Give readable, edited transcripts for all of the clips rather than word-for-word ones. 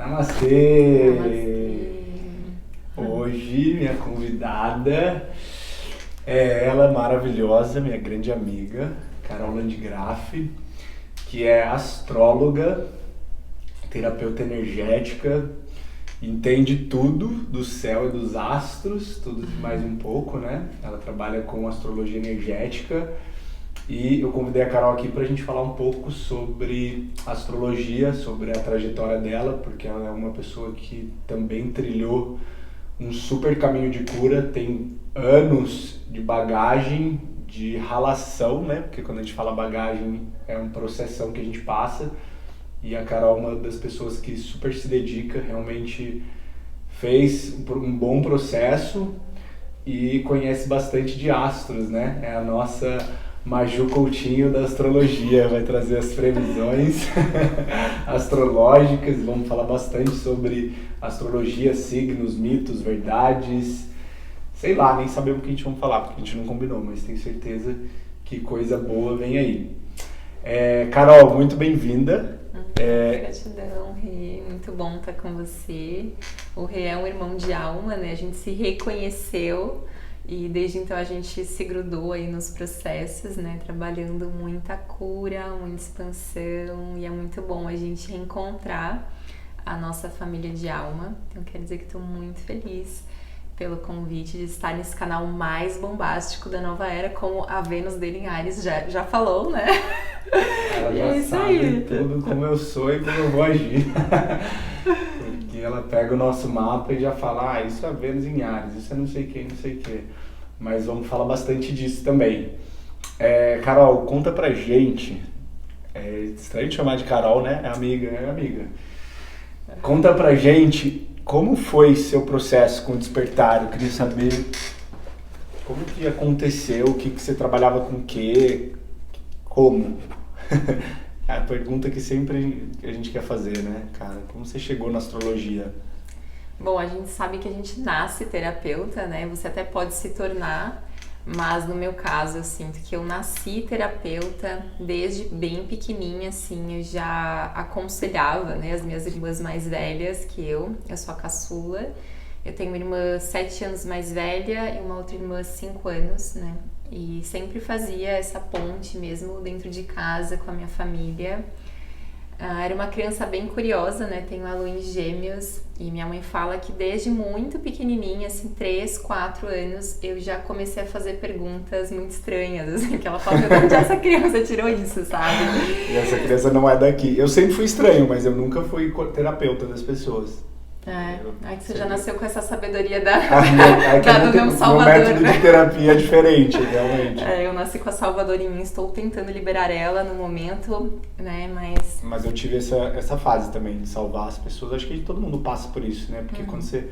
Namastê! Namastê. Hoje minha convidada é ela maravilhosa, minha grande amiga, Carol Landgraf, que é astróloga, terapeuta energética, entende tudo do céu e dos astros, tudo de mais um pouco, né? Ela trabalha com astrologia energética. E eu convidei a Carol aqui para a gente falar um pouco sobre astrologia, sobre a trajetória dela, porque ela é uma pessoa que também trilhou um super caminho de cura, tem anos de bagagem, de ralação, né? Porque quando a gente fala bagagem é um processão que a gente passa. E a Carol é uma das pessoas que super se dedica, realmente fez um bom processo e conhece bastante de astros, né? É a nossa Maju Coutinho da astrologia, vai trazer as previsões astrológicas, vamos falar bastante sobre astrologia, signos, mitos, verdades, sei lá, nem sabemos o que a gente vai falar, porque a gente não combinou, mas tenho certeza que coisa boa vem aí. Carol, muito bem-vinda. Gratidão, Rê. Muito bom estar com você. O Rê é um irmão de alma, né? A gente se reconheceu e desde então a gente se grudou aí nos processos, né? Trabalhando muita cura, muita expansão, e é muito bom a gente reencontrar a nossa família de alma. Então quero dizer que estou muito feliz pelo convite de estar nesse canal mais bombástico da nova era, como a Vênus dele em Áries já falou, né? Ela já sabe tudo como eu sou e como eu vou agir. Porque ela pega o nosso mapa e já fala, isso é Vênus em Áries, isso é não sei quem, não sei o que. Mas vamos falar bastante disso também. Carol, conta pra gente, é estranho te chamar de Carol, né? É amiga. Conta pra gente como foi seu processo com o despertar. Eu queria saber como que aconteceu, o que você trabalhava com o quê, como? É a pergunta que sempre a gente quer fazer, né, cara? Como você chegou na astrologia? Bom, a gente sabe que a gente nasce terapeuta, né? Você até pode se tornar, mas no meu caso eu sinto que eu nasci terapeuta desde bem pequenininha, assim, eu já aconselhava, né, as minhas irmãs mais velhas que eu sou a caçula, eu tenho uma irmã 7 anos mais velha e uma outra irmã 5 anos, né, e sempre fazia essa ponte mesmo dentro de casa com a minha família. Era uma criança bem curiosa, né? Tenho a lua em Gêmeos e minha mãe fala que desde muito pequenininha, assim, 3, 4 anos, eu já comecei a fazer perguntas muito estranhas, assim, que ela fala, de onde essa criança tirou isso, sabe? E essa criança não é daqui. Eu sempre fui estranho, mas eu nunca fui terapeuta das pessoas. Aí que você já nasceu com essa sabedoria do meu Salvador, meu método, né? De terapia é diferente, realmente. Eu nasci com a Salvador em mim, estou tentando liberar ela no momento, né, Mas eu tive essa fase também de salvar as pessoas, acho que todo mundo passa por isso, né, porque quando você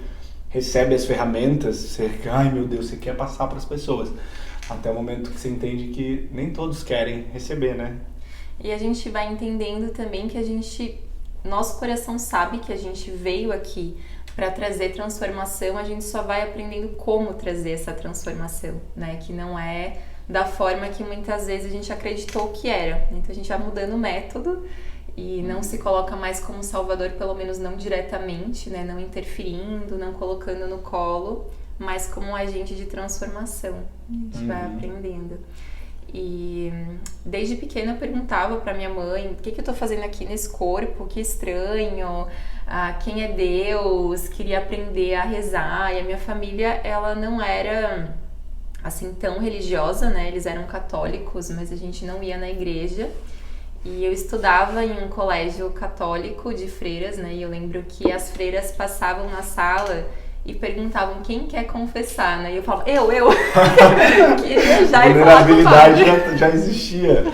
recebe as ferramentas, você, ai meu Deus, você quer passar para as pessoas, até o momento que você entende que nem todos querem receber, né. E a gente vai entendendo também que nosso coração sabe que a gente veio aqui para trazer transformação, a gente só vai aprendendo como trazer essa transformação, né? Que não é da forma que muitas vezes a gente acreditou que era. Então a gente vai mudando o método e não se coloca mais como salvador, pelo menos não diretamente, né? Não interferindo, não colocando no colo, mas como um agente de transformação. A gente vai aprendendo. E desde pequena eu perguntava pra minha mãe, o que eu tô fazendo aqui nesse corpo, que estranho, quem é Deus, queria aprender a rezar. E a minha família, ela não era assim tão religiosa, né, eles eram católicos, mas a gente não ia na igreja. E eu estudava em um colégio católico de freiras, né, e eu lembro que as freiras passavam na sala e perguntavam quem quer confessar, né? E eu falava, eu! Queria já ir falar com o padre. Vulnerabilidade já existia.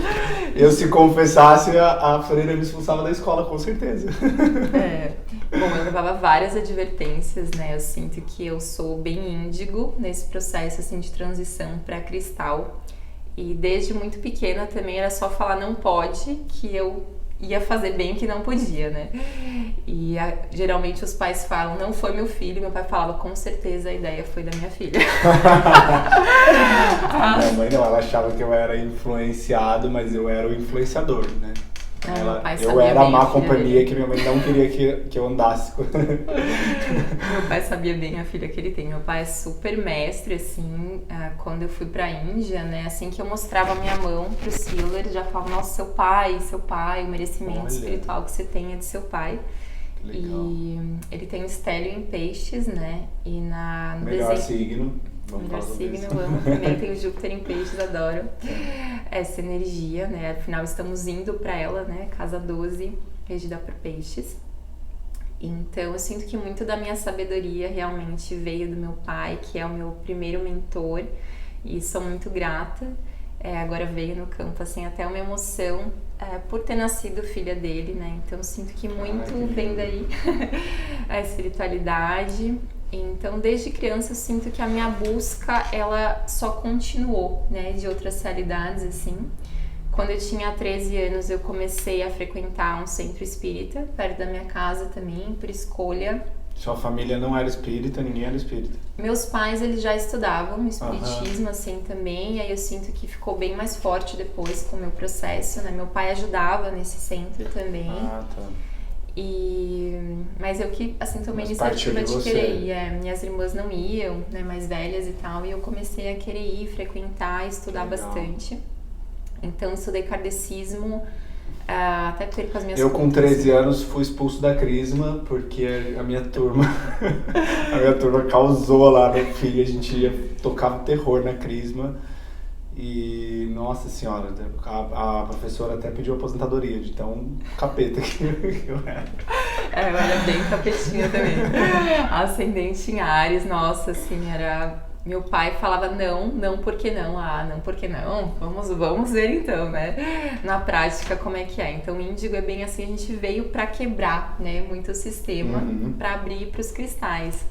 Eu, se confessasse, a freira me expulsava da escola, com certeza. Bom, eu levava várias advertências, né? Eu sinto que eu sou bem índigo nesse processo, assim, de transição para cristal. E desde muito pequena também era só falar não pode, que eu ia fazer bem o que não podia, né? E geralmente os pais falam, não foi meu filho, meu pai falava, com certeza a ideia foi da minha filha. Minha mãe não, ela achava que eu era influenciado, mas eu era o influenciador, né? Meu pai Eu sabia era a bem má filha companhia dele. que minha mãe não queria que eu andasse. Meu pai sabia bem a filha que ele tem. Meu pai é super mestre, assim, quando eu fui pra Índia, né, assim que eu mostrava a minha mão pro Sila, ele já falava, nossa, seu pai, o merecimento Olha. espiritual que você tem é de seu pai. Que legal. E ele tem um estélio em peixes, né, e no Melhor desenho... signo. Vamos Melhor falar sobre signo, isso. eu amo também, tenho Júpiter em peixes, adoro essa energia, né, afinal estamos indo pra ela, né, casa 12, regida por peixes. Então eu sinto que muito da minha sabedoria realmente veio do meu pai, que é o meu primeiro mentor, e sou muito grata. Agora veio no campo assim até uma emoção por ter nascido filha dele, né? Então eu sinto que muito que vem lindo. daí a espiritualidade. Então desde criança eu sinto que a minha busca ela só continuou, né? De outras realidades assim. Quando eu tinha 13 anos, eu comecei a frequentar um centro espírita, perto da minha casa também, por escolha. Sua família não era espírita, ninguém era espírita. Meus pais, eles já estudavam espiritismo, assim, também, e aí eu sinto que ficou bem mais forte depois com o meu processo, né? Meu pai ajudava nesse centro também. Ah, tá. Mas eu que, assim, tomei Mas iniciativa partiu de de querer você. ir. Minhas irmãs não iam, né, mais velhas e tal, e eu comecei a querer ir, frequentar, estudar Legal. bastante. Então, estudei kardecismo, até perco as minhas Eu com contas. 13 anos fui expulso da Crisma porque a minha turma causou lá no fim, a gente tocava terror na Crisma e nossa senhora, a professora até pediu aposentadoria de tão capeta que eu era. Eu era bem capetinha também. Ascendente em Áries, nossa, assim, era... Meu pai falava não, por que não? Não, por que não? Vamos ver então, né? Na prática, como é que é. Então, o Índigo é bem assim, a gente veio pra quebrar, né? Muito o sistema, pra abrir pros cristais.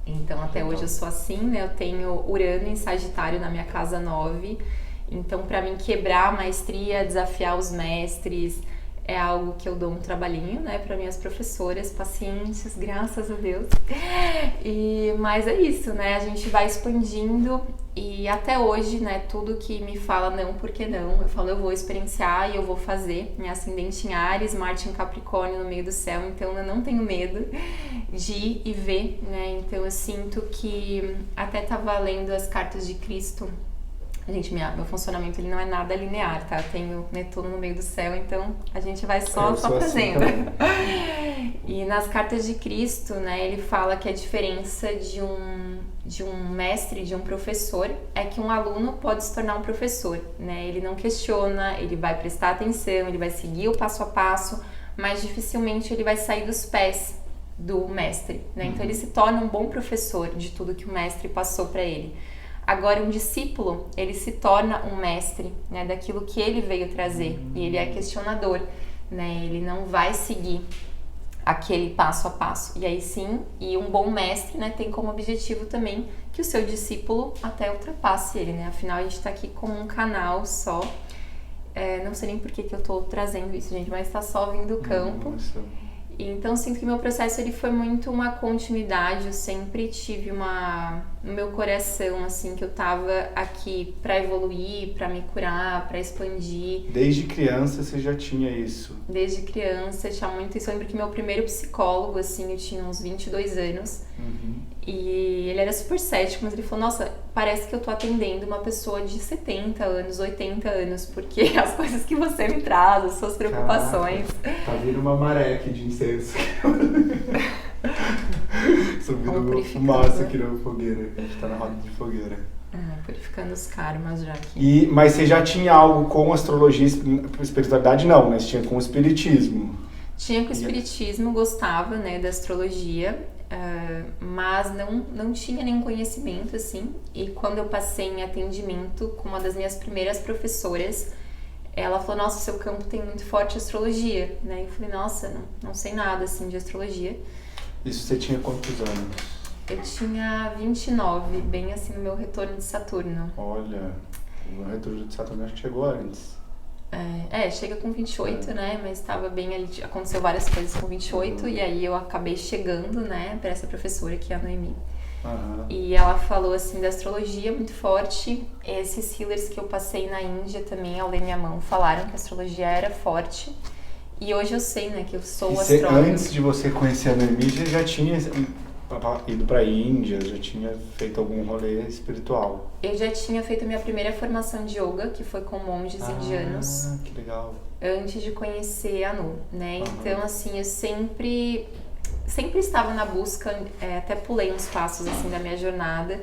Então, até hoje eu sou assim, né? Eu tenho Urano em Sagitário na minha casa 9. Então, pra mim, quebrar a maestria, desafiar os mestres... É algo que eu dou um trabalhinho, né, para minhas professoras, pacientes, graças a Deus. Mas é isso, né, a gente vai expandindo e até hoje, né, tudo que me fala não, por que não? Eu falo, eu vou experienciar e eu vou fazer. Minha ascendente em Áries, Marte em Capricórnio no meio do céu, então eu não tenho medo de ir e ver, né, então eu sinto que até tava lendo as cartas de Cristo. Gente, meu funcionamento ele não é nada linear, tá? Eu tenho Netuno no meio do céu, então a gente vai só fazendo. Assim, e nas cartas de Cristo, né, ele fala que a diferença de um mestre, de um professor, é que um aluno pode se tornar um professor, né? Ele não questiona, ele vai prestar atenção, ele vai seguir o passo a passo, mas dificilmente ele vai sair dos pés do mestre, né? Então ele se torna um bom professor de tudo que o mestre passou para ele. Agora, um discípulo, ele se torna um mestre, né, daquilo que ele veio trazer. E ele é questionador, né? Ele não vai seguir aquele passo a passo. E aí sim, e um bom mestre, né, tem como objetivo também que o seu discípulo até ultrapasse ele, né? Afinal, a gente está aqui como um canal só. Não sei nem por que eu tô trazendo isso, gente, mas está só vindo do campo. Então, sinto que meu processo ele foi muito uma continuidade. Eu sempre tive no meu coração, assim, que eu tava aqui pra evoluir, pra me curar, pra expandir. Desde criança você já tinha isso? Desde criança, eu tinha muito isso. Eu lembro que meu primeiro psicólogo, assim, eu tinha uns 22 anos. E ele era super cético, mas ele falou, nossa, parece que eu tô atendendo uma pessoa de 70 anos, 80 anos, porque as coisas que você me traz, as suas preocupações... Caraca, tá vindo uma maré aqui de incenso. Subindo fumaça aqui na fogueira, a gente tá na roda de fogueira. Purificando os karmas já aqui. Mas você já tinha algo com astrologia e espiritualidade? Não, mas tinha com o espiritismo. Tinha com o espiritismo, gostava, né, da astrologia, mas não tinha nenhum conhecimento, assim. E quando eu passei em atendimento com uma das minhas primeiras professoras, ela falou, nossa, seu campo tem muito forte astrologia, né? Eu falei, nossa, não sei nada, assim, de astrologia. Isso você tinha quantos anos? Eu tinha 29, bem assim no meu retorno de Saturno. Olha, o meu retorno de Saturno acho que chegou antes. Chega com 28, né? Mas estava bem ali, aconteceu várias coisas com 28 e aí eu acabei chegando, né, para essa professora que é a Noemi. Aham. E ela falou assim da astrologia muito forte. Esses healers que eu passei na Índia também, ao ler minha mão, falaram que a astrologia era forte. E hoje eu sei, né, que eu sou astróloga. Antes de você conhecer a Noemi, você já tinha ido pra Índia, já tinha feito algum rolê espiritual? Eu já tinha feito minha primeira formação de yoga, que foi com monges indianos. Ah, que legal. Antes de conhecer a Nu, né? Aham. Então, assim, eu sempre estava na busca, até pulei uns passos, assim, da minha jornada.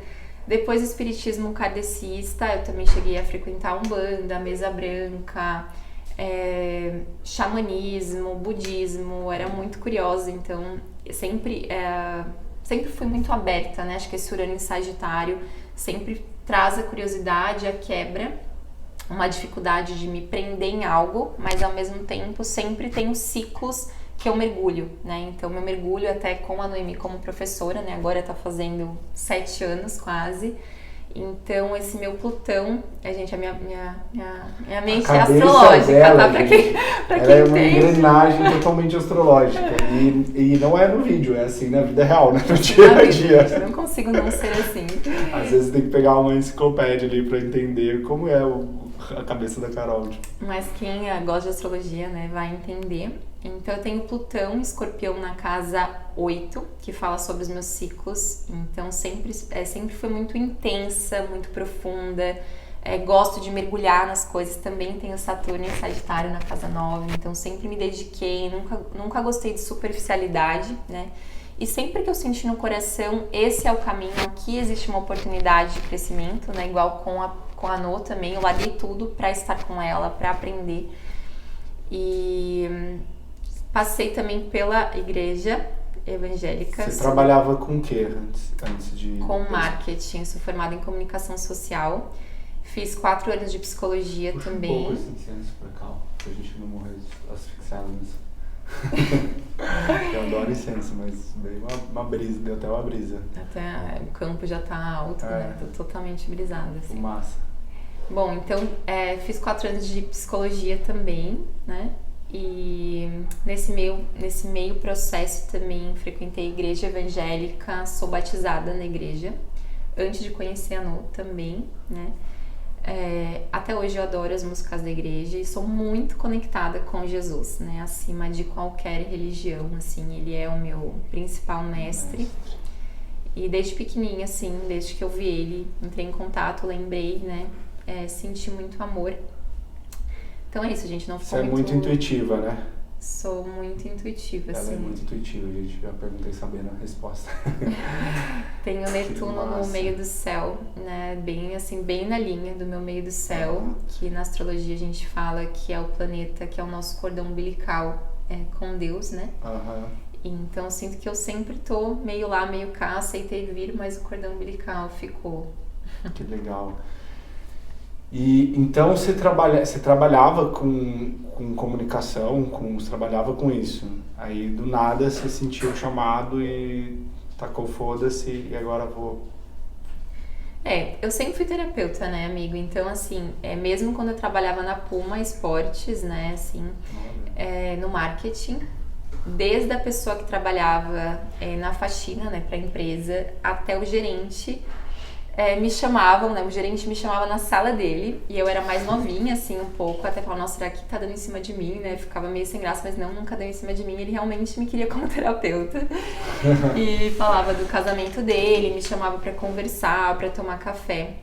Depois do espiritismo kardecista, eu também cheguei a frequentar Umbanda, mesa branca, xamanismo, budismo, era muito curiosa, então eu sempre fui muito aberta, né? Acho que esse Urano em Sagitário sempre traz a curiosidade, a quebra, uma dificuldade de me prender em algo, mas ao mesmo tempo sempre tenho ciclos que eu mergulho, né? Então meu mergulho até com a Noemi como professora, né? Agora tá fazendo 7 anos quase. Então esse meu Plutão, a minha mente é astrológica, dela, tá? Pra quem ela é uma entende. engrenagem totalmente astrológica. E não é no vídeo, é assim na vida real, né? No dia a dia. Eu não consigo não ser assim. Às vezes tem que pegar uma enciclopédia ali pra entender como é a cabeça da Carol. Mas quem gosta de astrologia, né, vai entender. Então eu tenho Plutão, Escorpião na casa 8, que fala sobre os meus ciclos. Então sempre foi muito intensa, muito profunda. Gosto de mergulhar nas coisas. Também tenho Saturno em Sagitário na casa 9. Então sempre me dediquei, nunca gostei de superficialidade, né? E sempre que eu senti no coração, esse é o caminho, aqui existe uma oportunidade de crescimento, né? Igual com a No também, eu larguei tudo pra estar com ela, pra aprender. E passei também pela igreja evangélica. Você trabalhava com o que antes de... Com marketing, sou formada em comunicação social. Fiz 4 anos de psicologia também. Um pouco esse incenso pra cá, pra gente não morrer asfixiado nisso. Eu adoro incenso, mas deu uma brisa, deu até uma brisa. Até o campo já tá alto, né? Tô totalmente brisada, assim. Fumaça. Bom, então fiz 4 anos de psicologia também, né? E nesse meio processo também frequentei igreja evangélica, sou batizada na igreja, antes de conhecer a No também, né? Até hoje eu adoro as músicas da igreja e sou muito conectada com Jesus, né? Acima de qualquer religião, assim, ele é o meu principal mestre. E desde pequenininha, assim, desde que eu vi ele, entrei em contato, lembrei, né? Senti muito amor. Então é isso, gente, não ficou Você é muito intuitiva, né? Sou muito intuitiva, Ela assim. é muito intuitiva, gente. Já perguntei sabendo a resposta. Tenho Netuno no meio do céu, né? Bem assim, bem na linha do meu meio do céu, que na astrologia a gente fala que é o planeta, que é o nosso cordão umbilical com Deus, né? Então eu sinto que eu sempre tô meio lá, meio cá, aceitei vir, mas o cordão umbilical ficou. Que legal. E então você trabalhava com comunicação, você trabalhava com isso. Aí do nada você sentiu o chamado e tacou foda-se e agora vou... Eu sempre fui terapeuta, né, amigo? Então, assim, mesmo quando eu trabalhava na Puma Esportes, né, assim, no marketing, desde a pessoa que trabalhava na faxina, né, pra empresa, até o gerente... me chamavam, né? O gerente me chamava na sala dele e eu era mais novinha, assim, um pouco, até falar, nossa, será que tá dando em cima de mim, né? Ficava meio sem graça, mas não, nunca deu em cima de mim. Ele realmente me queria como terapeuta e falava do casamento dele, me chamava pra conversar, pra tomar café.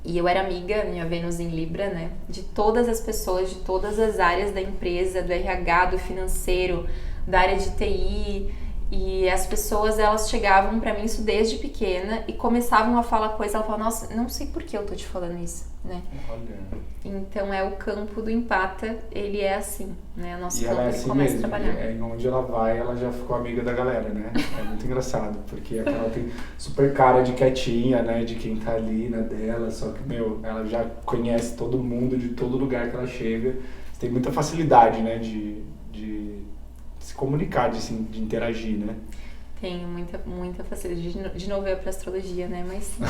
E eu era amiga, minha Vênus em Libra, né? De todas as pessoas, de todas as áreas da empresa, do RH, do financeiro, da área de TI. E as pessoas, elas chegavam pra mim isso desde pequena e começavam a falar coisa, ela falava, nossa, não sei por que eu tô te falando isso, né? Olha. Então o campo do empata, ele é assim, né? O nosso campo, ela é ele assim começa mesmo, a trabalhar. em onde ela vai, ela já ficou amiga da galera, né? É muito engraçado, porque a Carol tem super cara de quietinha, né? De quem tá ali na dela, só que, ela já conhece todo mundo de todo lugar que ela chega. Tem muita facilidade, né? De se comunicar, de interagir, né? Tenho muita facilidade. De novo eu pra astrologia, né? Mas sim.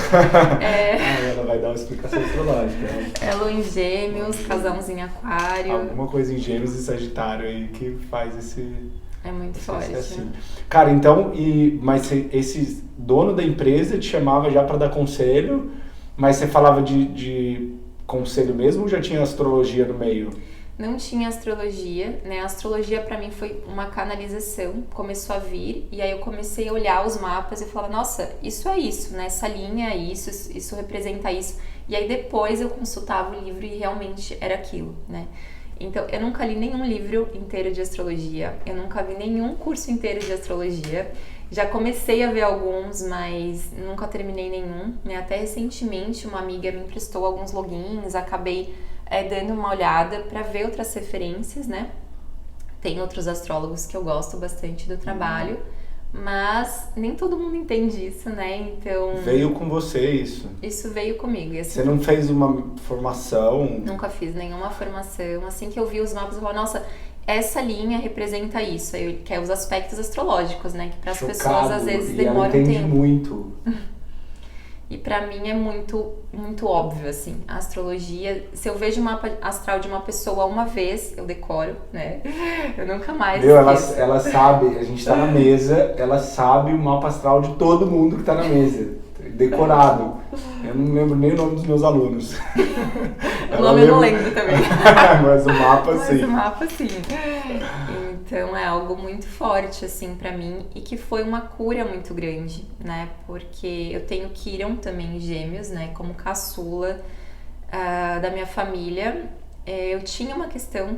Ela vai dar uma explicação astrológica. Né? É lua em Gêmeos, casãozinho em Aquário. Alguma coisa em Gêmeos e Sagitário aí que faz esse É muito Não sei se forte. é assim. Cara, então, mas esse dono da empresa te chamava já para dar conselho, mas você falava de conselho mesmo ou já tinha astrologia no meio? Não tinha astrologia, né? A astrologia pra mim foi uma canalização, começou a vir e aí eu comecei a olhar os mapas e falava, nossa, isso é isso, né? Essa linha é isso representa isso. E aí depois eu consultava o livro e realmente era aquilo, né? Então, eu nunca li nenhum livro inteiro de astrologia, eu nunca vi nenhum curso inteiro de astrologia. Já comecei a ver alguns, mas nunca terminei nenhum, né? Até recentemente uma amiga me emprestou alguns logins, acabei dando uma olhada para ver outras referências, né? Tem outros astrólogos que eu gosto bastante do trabalho, mas nem todo mundo entende isso, né? Então... Veio com você isso? Isso veio comigo. E assim, você não fez uma formação? Nunca fiz nenhuma formação. Assim que eu vi os mapas, eu falei, nossa, essa linha representa isso. Aí, que é os aspectos astrológicos, né? Que para as pessoas às vezes demoram um tempo. Entende muito. E pra mim é muito, muito óbvio, assim, a astrologia, se eu vejo o mapa astral de uma pessoa uma vez, eu decoro, né? Eu nunca mais esqueço. Ela sabe, a gente tá na mesa, ela sabe o mapa astral de todo mundo que tá na mesa, decorado. Eu não lembro nem o nome dos meus alunos. O nome eu não lembro também. Mas o mapa sim. Mas o mapa sim. Então é algo muito forte, assim, pra mim, e que foi uma cura muito grande, né? Porque eu tenho Quirón também em Gêmeos, né? Como caçula da minha família. Eu tinha uma questão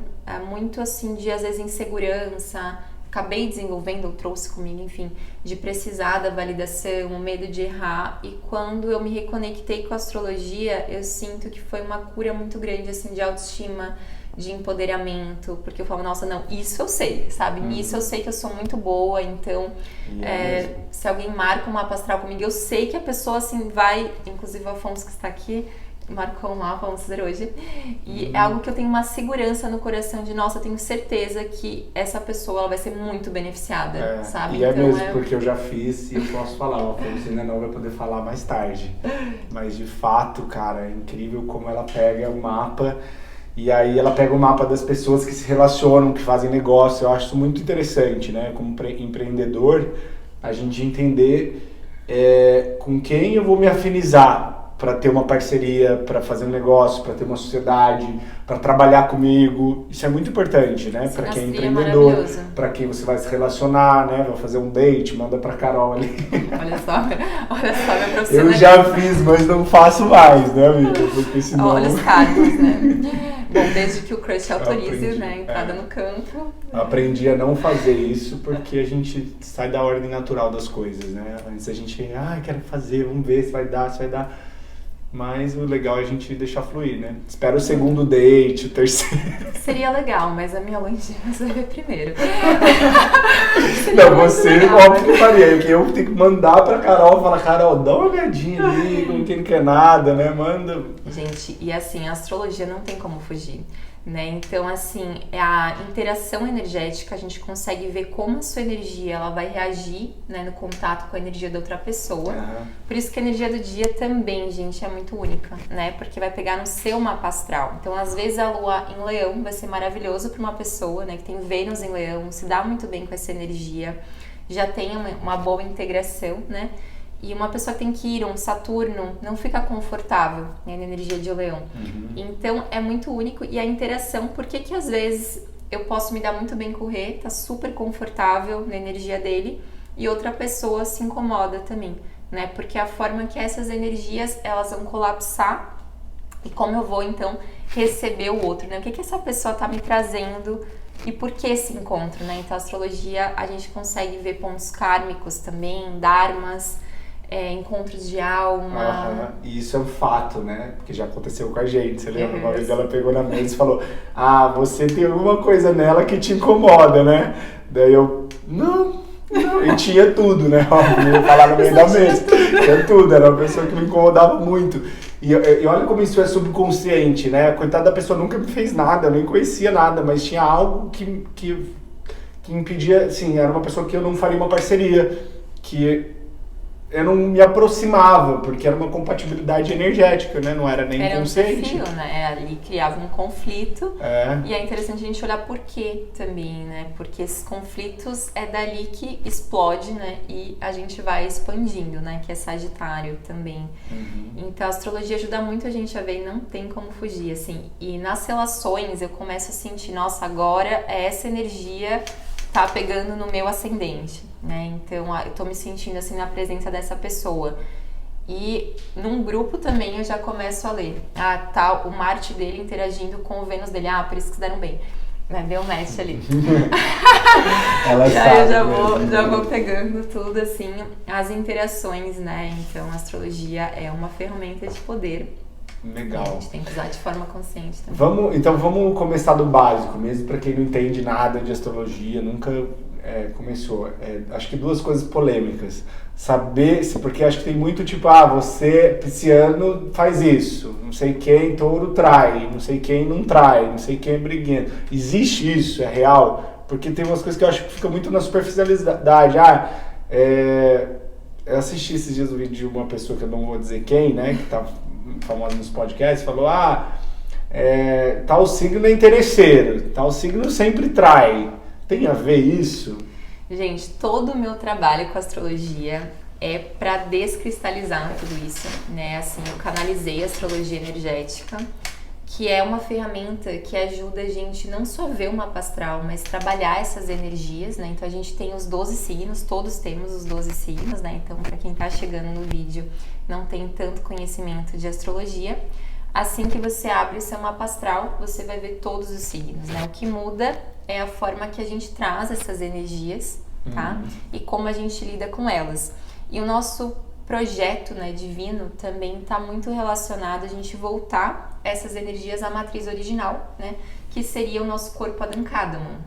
muito, assim, de, às vezes, insegurança. Acabei desenvolvendo, ou trouxe comigo, enfim, de precisar da validação, o medo de errar. E quando eu me reconectei com a astrologia, eu sinto que foi uma cura muito grande, assim, de autoestima, de empoderamento, porque eu falo, nossa, não, isso eu sei, sabe? Nisso eu sei que eu sou muito boa, então se alguém marca um mapa astral comigo, eu sei que a pessoa, assim, vai, inclusive o Afonso que está aqui, marcou um mapa, vamos fazer hoje, e é algo que eu tenho uma segurança no coração de, nossa, eu tenho certeza que essa pessoa, ela vai ser muito beneficiada, sabe? E então, mesmo, porque eu já fiz e eu posso falar, o Afonso ainda não vai poder falar mais tarde, mas de fato, cara, é incrível como ela pega o mapa. E aí ela pega o mapa das pessoas que se relacionam, que fazem negócio. Eu acho isso muito interessante, né? Como empreendedor, a gente entender com quem eu vou me afinizar para ter uma parceria, para fazer um negócio, para ter uma sociedade, para trabalhar comigo. Isso é muito importante, né? Para quem é empreendedor, para quem você vai se relacionar, né? Vai fazer um date, manda para Carol ali. Olha só, minha profissionalidade. Eu já fiz, mas não faço mais, né, amiga? Porque senão... Olha os cargos, né? Bom, desde que o crush autorize, né, a entrada no campo. Aprendi a não fazer isso porque a gente sai da ordem natural das coisas, né? Antes a gente, quero fazer, vamos ver se vai dar, Mas o legal é a gente deixar fluir, né? Espera o segundo date, o terceiro. Seria legal, mas a minha lua em Gêmeos vai ver primeiro. Não, você óbvio que faria. Porque eu tenho que mandar pra Carol, falar, Carol, dá uma olhadinha ali, como quem não quer nada, né? Manda. Gente, e assim, a astrologia não tem como fugir, né? Então, assim, a interação energética, a gente consegue ver como a sua energia ela vai reagir, né, no contato com a energia da outra pessoa. Por isso que a energia do dia também, gente, é muito única, né? Porque vai pegar no seu mapa astral. Então, às vezes, a lua em Leão vai ser maravilhoso para uma pessoa, né, que tem Vênus em Leão, se dá muito bem com essa energia, já tem uma boa integração, né? E uma pessoa que tem Quirón, Saturno, não fica confortável, né, na energia de Leão. Então, é muito único. E a interação, por que às vezes eu posso me dar muito bem com o Rê, tá super confortável na energia dele, e outra pessoa se incomoda também, né? Porque a forma que essas energias, elas vão colapsar e como eu vou, então, receber o outro, né? O que essa pessoa tá me trazendo e por que esse encontro, né? Então, a astrologia, a gente consegue ver pontos kármicos também, dharmas, encontros de alma. E isso é um fato, né? Porque já aconteceu com a gente. Você lembra? Uma vez ela pegou na mesa e falou: você tem alguma coisa nela que te incomoda, né? Daí eu, não. E tinha tudo, né? Eu ia falar no meio da mesa. Tinha tudo, era uma pessoa que me incomodava muito. E olha como isso é subconsciente, né? Coitada da pessoa nunca me fez nada, eu nem conhecia nada, mas tinha algo que impedia, assim, era uma pessoa que eu não faria uma parceria, que eu não me aproximava, porque era uma compatibilidade energética, né? Não era nem consciente. Era um desafio, né? Ali criava um conflito. É. E é interessante a gente olhar por quê também, né? Porque esses conflitos é dali que explode, né? E a gente vai expandindo, né? Que é Sagitário também. Então a astrologia ajuda muito a gente a ver e não tem como fugir, assim. E nas relações eu começo a sentir, nossa, agora essa energia tá pegando no meu ascendente, né? Então eu tô me sentindo assim na presença dessa pessoa. E num grupo também eu já começo a ler. Tá o Marte dele interagindo com o Vênus dele. Por isso que se deram bem. Né? Deu match ali. Ela sabe, eu já vou pegando tudo assim, as interações, né? Então a astrologia é uma ferramenta de poder. Legal. A gente tem que usar de forma consciente também. Então vamos começar do básico, mesmo para quem não entende nada de astrologia, nunca começou. Acho que duas coisas polêmicas. Saber, porque acho que tem muito tipo, você, pisciano, faz isso, não sei quem, touro trai, não sei quem não trai, não sei quem é briguento. Existe isso, é real? Porque tem umas coisas que eu acho que fica muito na superficialidade. Eu assisti esses dias o vídeo de uma pessoa que eu não vou dizer quem, né, que tá famosa nos podcasts, falou, tal signo é interesseiro, tal signo sempre trai. Tem a ver isso? Gente, todo o meu trabalho com astrologia é para descristalizar tudo isso, né? Assim, eu canalizei a astrologia energética, que é uma ferramenta que ajuda a gente não só ver o mapa astral, mas trabalhar essas energias, né? Então a gente tem os 12 signos, todos temos os 12 signos, né? Então para quem tá chegando no vídeo não tem tanto conhecimento de astrologia, assim que você abre o seu mapa astral, você vai ver todos os signos, né? O que muda é a forma que a gente traz essas energias, tá? E como a gente lida com elas. E o nosso projeto, né, divino também está muito relacionado a gente voltar essas energias à matriz original, né? Que seria o nosso corpo Adam Kadmon.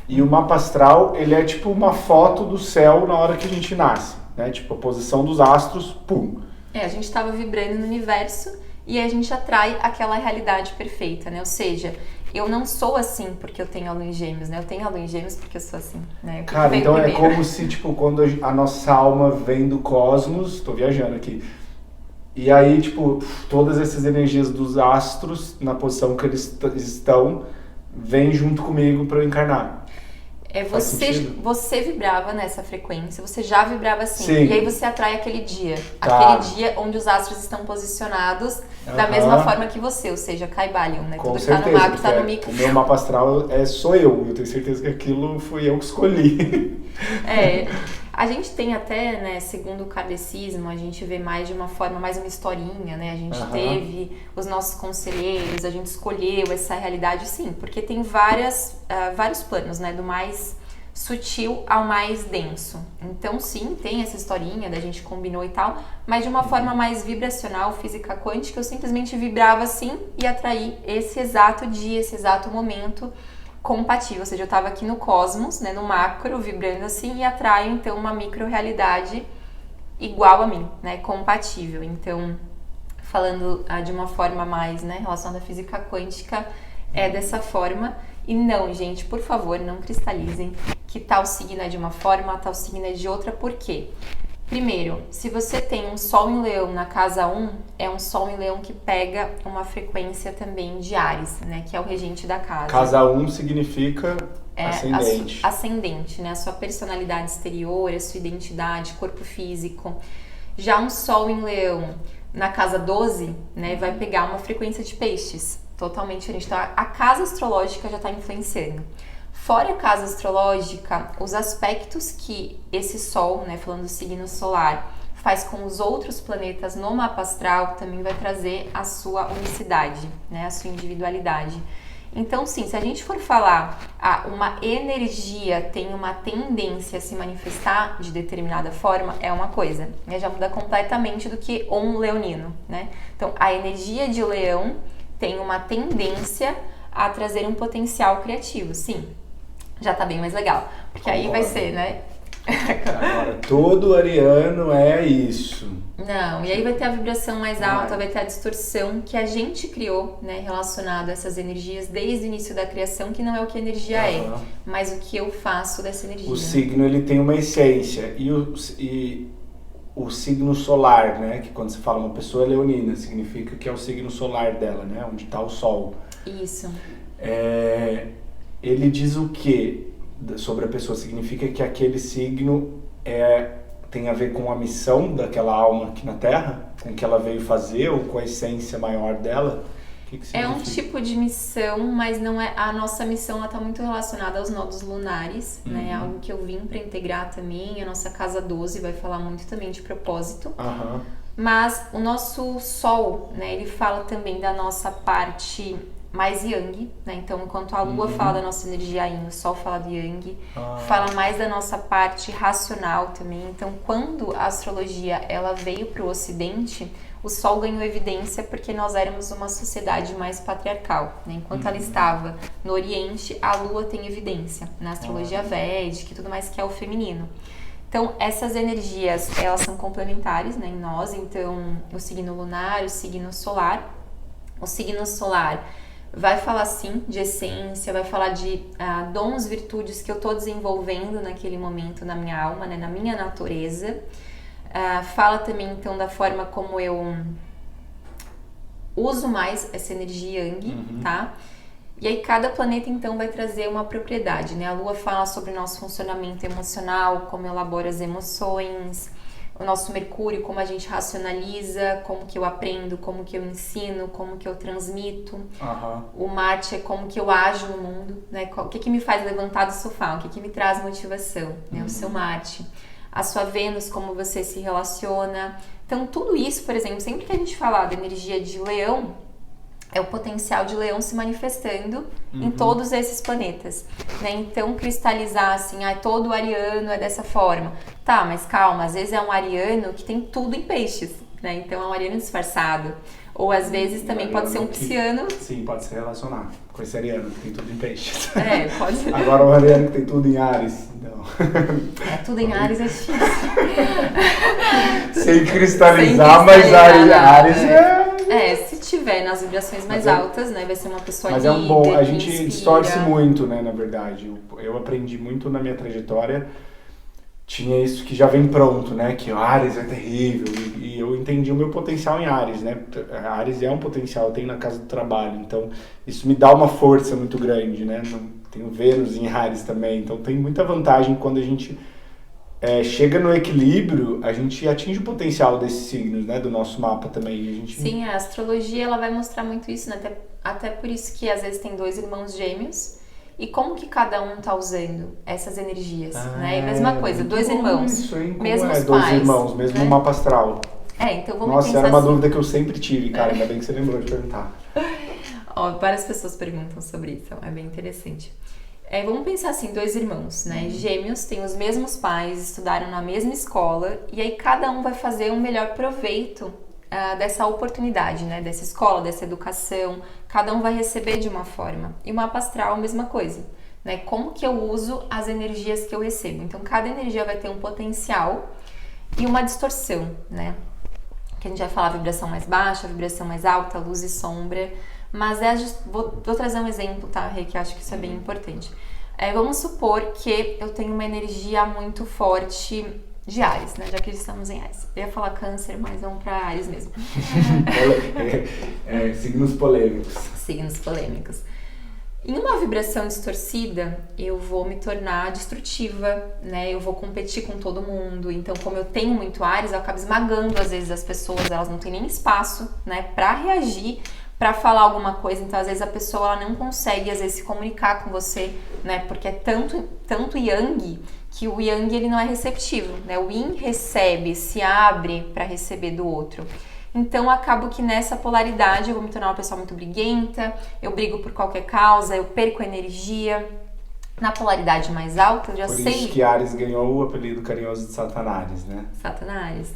E o mapa astral, ele é tipo uma foto do céu na hora que a gente nasce, né? Tipo a posição dos astros, pum. A gente estava vibrando no universo e a gente atrai aquela realidade perfeita, né? Ou seja, eu não sou assim porque eu tenho a lua em Gêmeos, né? Eu tenho a lua em Gêmeos porque eu sou assim, né? Cara, então é como se, tipo, quando a nossa alma vem do cosmos, tô viajando aqui, e aí, tipo, todas essas energias dos astros, na posição que eles estão, vêm junto comigo pra eu encarnar. Você vibrava nessa frequência, você já vibrava assim. Sim. E aí você atrai aquele dia. Aquele dia onde os astros estão posicionados da mesma forma que você, ou seja, Caibalion, né? Com Tudo certeza, tá no mapa, tá no micro. O meu mapa astral sou eu tenho certeza que aquilo fui eu que escolhi. A gente tem até, né, segundo o kardecismo, a gente vê mais de uma forma, mais uma historinha, né? A gente teve os nossos conselheiros, a gente escolheu essa realidade, sim, porque tem vários planos, né? Do mais sutil ao mais denso. Então, sim, tem essa historinha da gente combinou e tal, mas de uma forma mais vibracional, física quântica, eu simplesmente vibrava assim e atraí esse exato dia, esse exato momento compatível, ou seja, eu estava aqui no cosmos, né, no macro, vibrando assim e atraio então uma micro-realidade igual a mim, né, compatível. Então, falando de uma forma mais, né, relacionada à física quântica, é dessa forma. E não, gente, por favor, não cristalizem que tal signo é de uma forma, tal signo é de outra. Por quê? Primeiro, se você tem um Sol em Leão na casa 1, é um Sol em Leão que pega uma frequência também de Áries, né? Que é o regente da casa. Casa 1 significa ascendente. Ascendente, né? A sua personalidade exterior, a sua identidade, corpo físico. Já um Sol em Leão na casa 12, né? Vai pegar uma frequência de peixes, totalmente diferente. Então, a casa astrológica já está influenciando. Fora a casa astrológica, os aspectos que esse Sol, né, falando do signo solar, faz com os outros planetas no mapa astral também vai trazer a sua unicidade, né, a sua individualidade. Então, sim, se a gente for falar uma energia tem uma tendência a se manifestar de determinada forma, é uma coisa, né, já muda completamente do que um leonino, né? Então, a energia de Leão tem uma tendência a trazer um potencial criativo, sim. Já tá bem mais legal, porque aí vai ser, né? Agora, todo ariano é isso. Não, e aí vai ter a vibração mais alta, vai ter a distorção que a gente criou, né, relacionado a essas energias desde o início da criação, que não é o que a energia é, mas o que eu faço dessa energia. O signo, ele tem uma essência, e o signo solar, né? Que quando você fala uma pessoa leonina, significa que é o signo solar dela, né? Onde está o sol. Isso. Ele diz o que sobre a pessoa? Significa que aquele signo tem a ver com a missão daquela alma aqui na Terra? Com o que ela veio fazer ou com a essência maior dela? O que significa? É um tipo de missão, mas não é. A nossa missão está muito relacionada aos nodos lunares, né? Algo que eu vim para integrar também. A nossa casa 12 vai falar muito também de propósito. Mas o nosso Sol, né? Ele fala também da nossa parte mais Yang, né? Então, enquanto a Lua fala da nossa energia Yin, o Sol fala do Yang, fala mais da nossa parte racional também. Então, quando a astrologia ela veio para o Ocidente, o Sol ganhou evidência porque nós éramos uma sociedade mais patriarcal, né? Enquanto ela estava no Oriente, a Lua tem evidência na astrologia védica e tudo mais, que é o feminino. Então, essas energias, elas são complementares, né, em nós. Então, o signo lunar, o signo solar. O signo solar vai falar, sim, de essência, vai falar de dons, virtudes que eu estou desenvolvendo naquele momento na minha alma, né, na minha natureza. Fala também, então, da forma como eu uso mais essa energia Yang, tá? E aí cada planeta, então, vai trazer uma propriedade, né? A Lua fala sobre o nosso funcionamento emocional, como eu elaboro as emoções. O nosso Mercúrio, como a gente racionaliza, como que eu aprendo, como que eu ensino, como que eu transmito. O Marte é como que eu ajo no mundo, né? O que me faz levantar do sofá, o que me traz motivação, né? O seu Marte. A sua Vênus, como você se relaciona. Então, tudo isso, por exemplo, sempre que a gente falar da energia de Leão, é o potencial de Leão se manifestando em todos esses planetas, né? Então, cristalizar assim, todo ariano é dessa forma. Tá, mas calma, às vezes é um ariano que tem tudo em peixes, né? Então, é um ariano disfarçado. Ou, às vezes, também pode ser um pisciano. Sim, pode se relacionar com esse ariano que tem tudo em peixes. Pode ser. Agora, o ariano que tem tudo em Áries, não. Tudo em Áries é difícil. Sem cristalizar, mas Áries se tiver nas vibrações mais altas, né, vai ser uma pessoa líder. Mas é um bom, a gente distorce muito, né, na verdade. Eu aprendi muito na minha trajetória, tinha isso que já vem pronto, né, que Áries é terrível, e eu entendi o meu potencial em Áries, né, Áries é um potencial, tem na casa do trabalho, então isso me dá uma força muito grande, né, tenho Vênus em Áries também, então tem muita vantagem quando a gente chega no equilíbrio, a gente atinge o potencial desses signos, né, do nosso mapa também. Sim, a astrologia ela vai mostrar muito isso, né? Até por isso que às vezes tem 2 irmãos gêmeos e como que cada um tá usando essas energias, né? E mesma coisa, 2 irmãos, isso, hein? Como mesmos pais. 2 irmãos, mesmo mapa astral. Então vamos Nossa, pensar era uma assim. dúvida que eu sempre tive, cara, ainda bem que você lembrou de perguntar. Várias pessoas perguntam sobre isso, é bem interessante. Vamos pensar assim, 2 irmãos, né? Gêmeos, têm os mesmos pais, estudaram na mesma escola, e aí cada um vai fazer um melhor proveito dessa oportunidade, né? Dessa escola, dessa educação, cada um vai receber de uma forma. E o mapa astral, a mesma coisa, né? Como que eu uso as energias que eu recebo? Então, cada energia vai ter um potencial e uma distorção, né? Que a gente vai falar vibração mais baixa, vibração mais alta, luz e sombra. Mas vou trazer um exemplo, tá, Rê, que acho que isso é bem importante. Vamos supor que eu tenho uma energia muito forte de Áries, né? Já que estamos em Áries. Eu ia falar Câncer, mas vamos para Áries mesmo. Signos polêmicos. Signos polêmicos. Em uma vibração distorcida, eu vou me tornar destrutiva, né? Eu vou competir com todo mundo. Então, como eu tenho muito Áries, eu acabo esmagando às vezes as pessoas, elas não têm nem espaço, né, para reagir, para falar alguma coisa. Então, às vezes a pessoa ela não consegue às vezes se comunicar com você, né? Porque é tanto Yang que o Yang ele não é receptivo, né? O Yin recebe, se abre para receber do outro. Então, acabo que nessa polaridade eu vou me tornar uma pessoa muito briguenta, eu brigo por qualquer causa, eu perco energia. Na polaridade mais alta, eu já sei... Por isso que Áries ganhou o apelido carinhoso de Satanás, né? Satanás.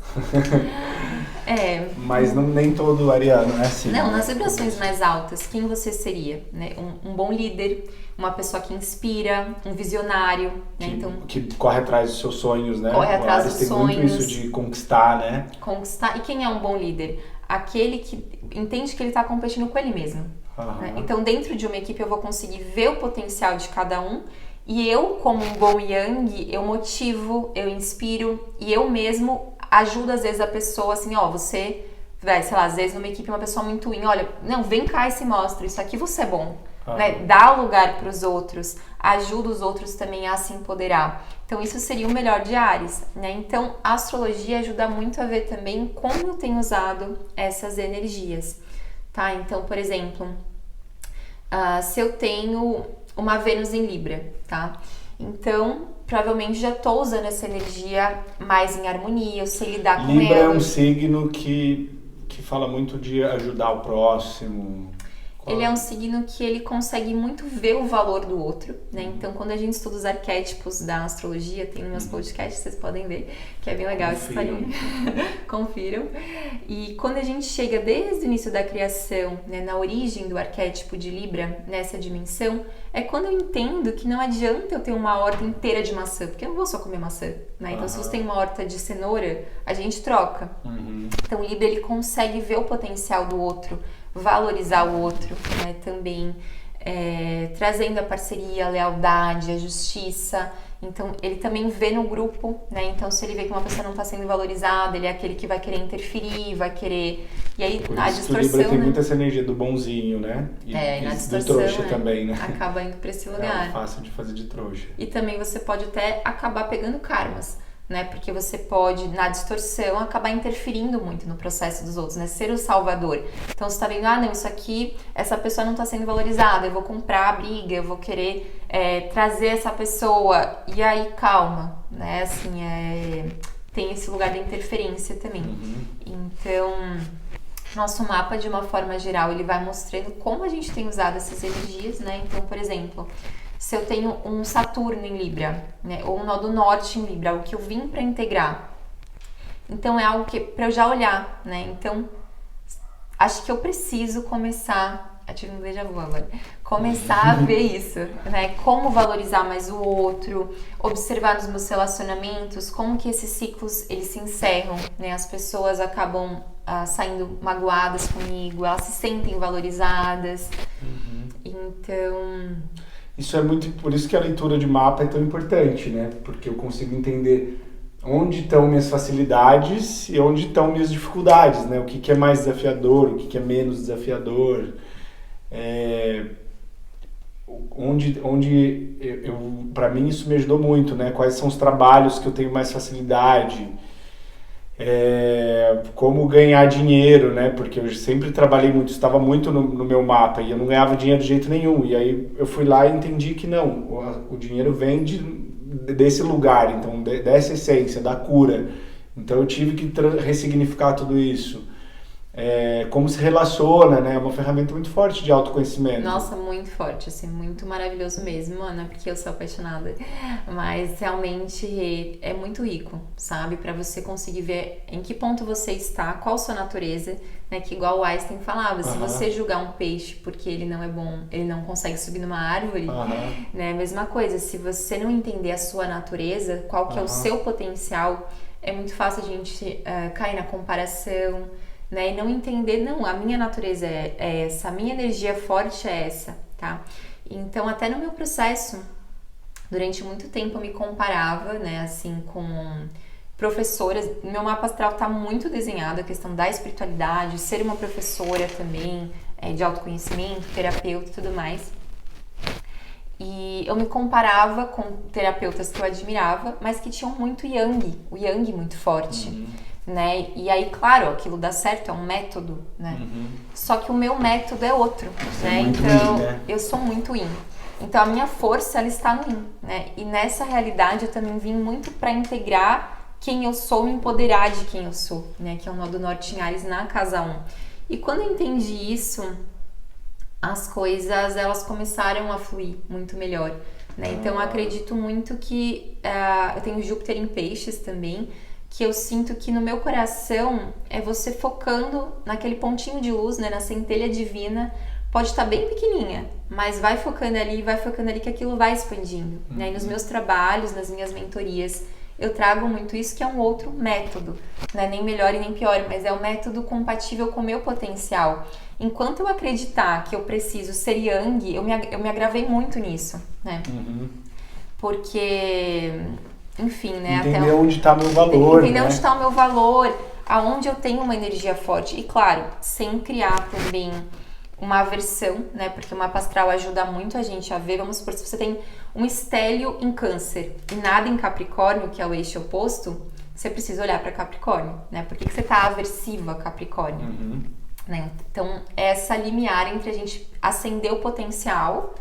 Mas nem todo ariano é assim. Não, nas vibrações mais altas, quem você seria? Né? Um bom líder, uma pessoa que inspira, um visionário, né? Que corre atrás dos seus sonhos, né? Corre atrás dos tem sonhos. Muito isso de conquistar, né? Conquistar. E quem é um bom líder? Aquele que entende que ele está competindo com ele mesmo. Né? Então, dentro de uma equipe, eu vou conseguir ver o potencial de cada um e eu, como um bom Yang, eu motivo, eu inspiro e eu mesmo ajuda às vezes a pessoa assim, ó, você vai, sei lá, às vezes numa equipe uma pessoa muito in, olha, não, vem cá e se mostra, isso aqui você é bom, né? Dá lugar para os outros, ajuda os outros também a se empoderar. Então isso seria o melhor de Áries, né? Então a astrologia ajuda muito a ver também como eu tenho usado essas energias, tá? Então, por exemplo, se eu tenho uma Vênus em Libra, tá? Então, provavelmente já estou usando essa energia mais em harmonia, eu sei lidar com Libra ela. é um signo que fala muito de ajudar o próximo. Ele é um signo que ele consegue muito ver o valor do outro, né? Então, quando a gente estuda os arquétipos da astrologia, tem nos meus podcasts, vocês podem ver, que é bem legal essa historinha. Confiram. E quando a gente chega desde o início da criação, né, na origem do arquétipo de Libra, nessa dimensão, é quando eu entendo que não adianta eu ter uma horta inteira de maçã, porque eu não vou só comer maçã, né? Então, se você tem uma horta de cenoura, a gente troca. Então, o Libra, ele consegue ver o potencial do outro, valorizar o outro, né, também trazendo a parceria, a lealdade, a justiça. Então ele também vê no grupo, né? Então se ele vê que uma pessoa não está sendo valorizada, ele é aquele que vai querer interferir, vai querer, e aí por a isso distorção, que o Libra tem né? muito essa energia do bonzinho, né? E Na do distorção, trouxa também, né? acaba indo para esse lugar. É fácil de fazer de trouxa. E também você pode até acabar pegando karmas, né? Porque você pode, na distorção, acabar interferindo muito no processo dos outros, né? Ser o salvador. Então você tá vendo, não, isso aqui, essa pessoa não tá sendo valorizada, eu vou comprar a briga, eu vou querer trazer essa pessoa. E aí, calma, né? Assim, tem esse lugar da interferência também. Então, nosso mapa, de uma forma geral, ele vai mostrando como a gente tem usado essas energias, né? Então, por exemplo, se eu tenho um Saturno em Libra, né, ou um nó do norte em Libra, algo que eu vim para integrar. Então é algo que para eu já olhar, né? Então acho que eu preciso começar, eu tive um déjà vu agora, começar a ver isso, né? Como valorizar mais o outro, observar nos meus relacionamentos como que esses ciclos eles se encerram, né? As pessoas acabam saindo magoadas comigo, elas se sentem valorizadas. Então isso é muito, por isso que a leitura de mapa é tão importante, né? Porque eu consigo entender onde estão minhas facilidades e onde estão minhas dificuldades, né? O que é mais desafiador, o que é menos desafiador. Para mim isso me ajudou muito, né? Quais são os trabalhos que eu tenho mais facilidade. Como ganhar dinheiro, né? Porque eu sempre trabalhei muito, estava muito no meu mapa e eu não ganhava dinheiro de jeito nenhum. E aí eu fui lá e entendi que não, o dinheiro vem desse lugar, então dessa essência, da cura. Então eu tive que ressignificar tudo isso. Como se relaciona, né? É uma ferramenta muito forte de autoconhecimento. Nossa, muito forte, assim, muito maravilhoso mesmo, Ana, porque eu sou apaixonada. Mas realmente é muito rico, sabe? Pra você conseguir ver em que ponto você está, qual a sua natureza, né? Que igual o Einstein falava, se você julgar um peixe porque ele não é bom, ele não consegue subir numa árvore, né? Mesma coisa, se você não entender a sua natureza, qual que é o seu potencial, é muito fácil a gente cair na comparação, né, e não entender, não, a minha natureza é essa, a minha energia forte é essa, tá? Então, até no meu processo, durante muito tempo eu me comparava, né, assim, com professoras. Meu mapa astral tá muito desenhado, a questão da espiritualidade, ser uma professora também, de autoconhecimento, terapeuta e tudo mais. E eu me comparava com terapeutas que eu admirava, mas que tinham muito yang, o yang muito forte. Né? E aí, claro, aquilo dá certo, é um método, né? Só que o meu método é outro, né? Então, eu sou muito yin. Então, a minha força, ela está no yin, né? E nessa realidade, eu também vim muito para integrar quem eu sou, me empoderar de quem eu sou, né? Que é o nó do norte em Áries na casa 1. E quando eu entendi isso, as coisas, elas começaram a fluir muito melhor, né? Então, eu acredito muito que eu tenho Júpiter em peixes também, que eu sinto que no meu coração é você focando naquele pontinho de luz, né, na centelha divina, pode estar bem pequenininha, mas vai focando ali que aquilo vai expandindo, né? E nos meus trabalhos, nas minhas mentorias, eu trago muito isso, que é um outro método, né? Nem melhor e nem pior, mas é um método compatível com o meu potencial. Enquanto eu acreditar que eu preciso ser yang, eu me agravei muito nisso, né? Porque enfim, né? Entender onde está meu valor, entender né? onde está o meu valor, aonde eu tenho uma energia forte. E claro, sem criar também uma aversão, né? Porque o mapa astral ajuda muito a gente a ver. Vamos supor, se você tem um estélio em Câncer e nada em Capricórnio, que é o eixo oposto, você precisa olhar para Capricórnio, né? Por que você está aversiva a Capricórnio? Né? Então, essa limiar entre a gente acender o potencial,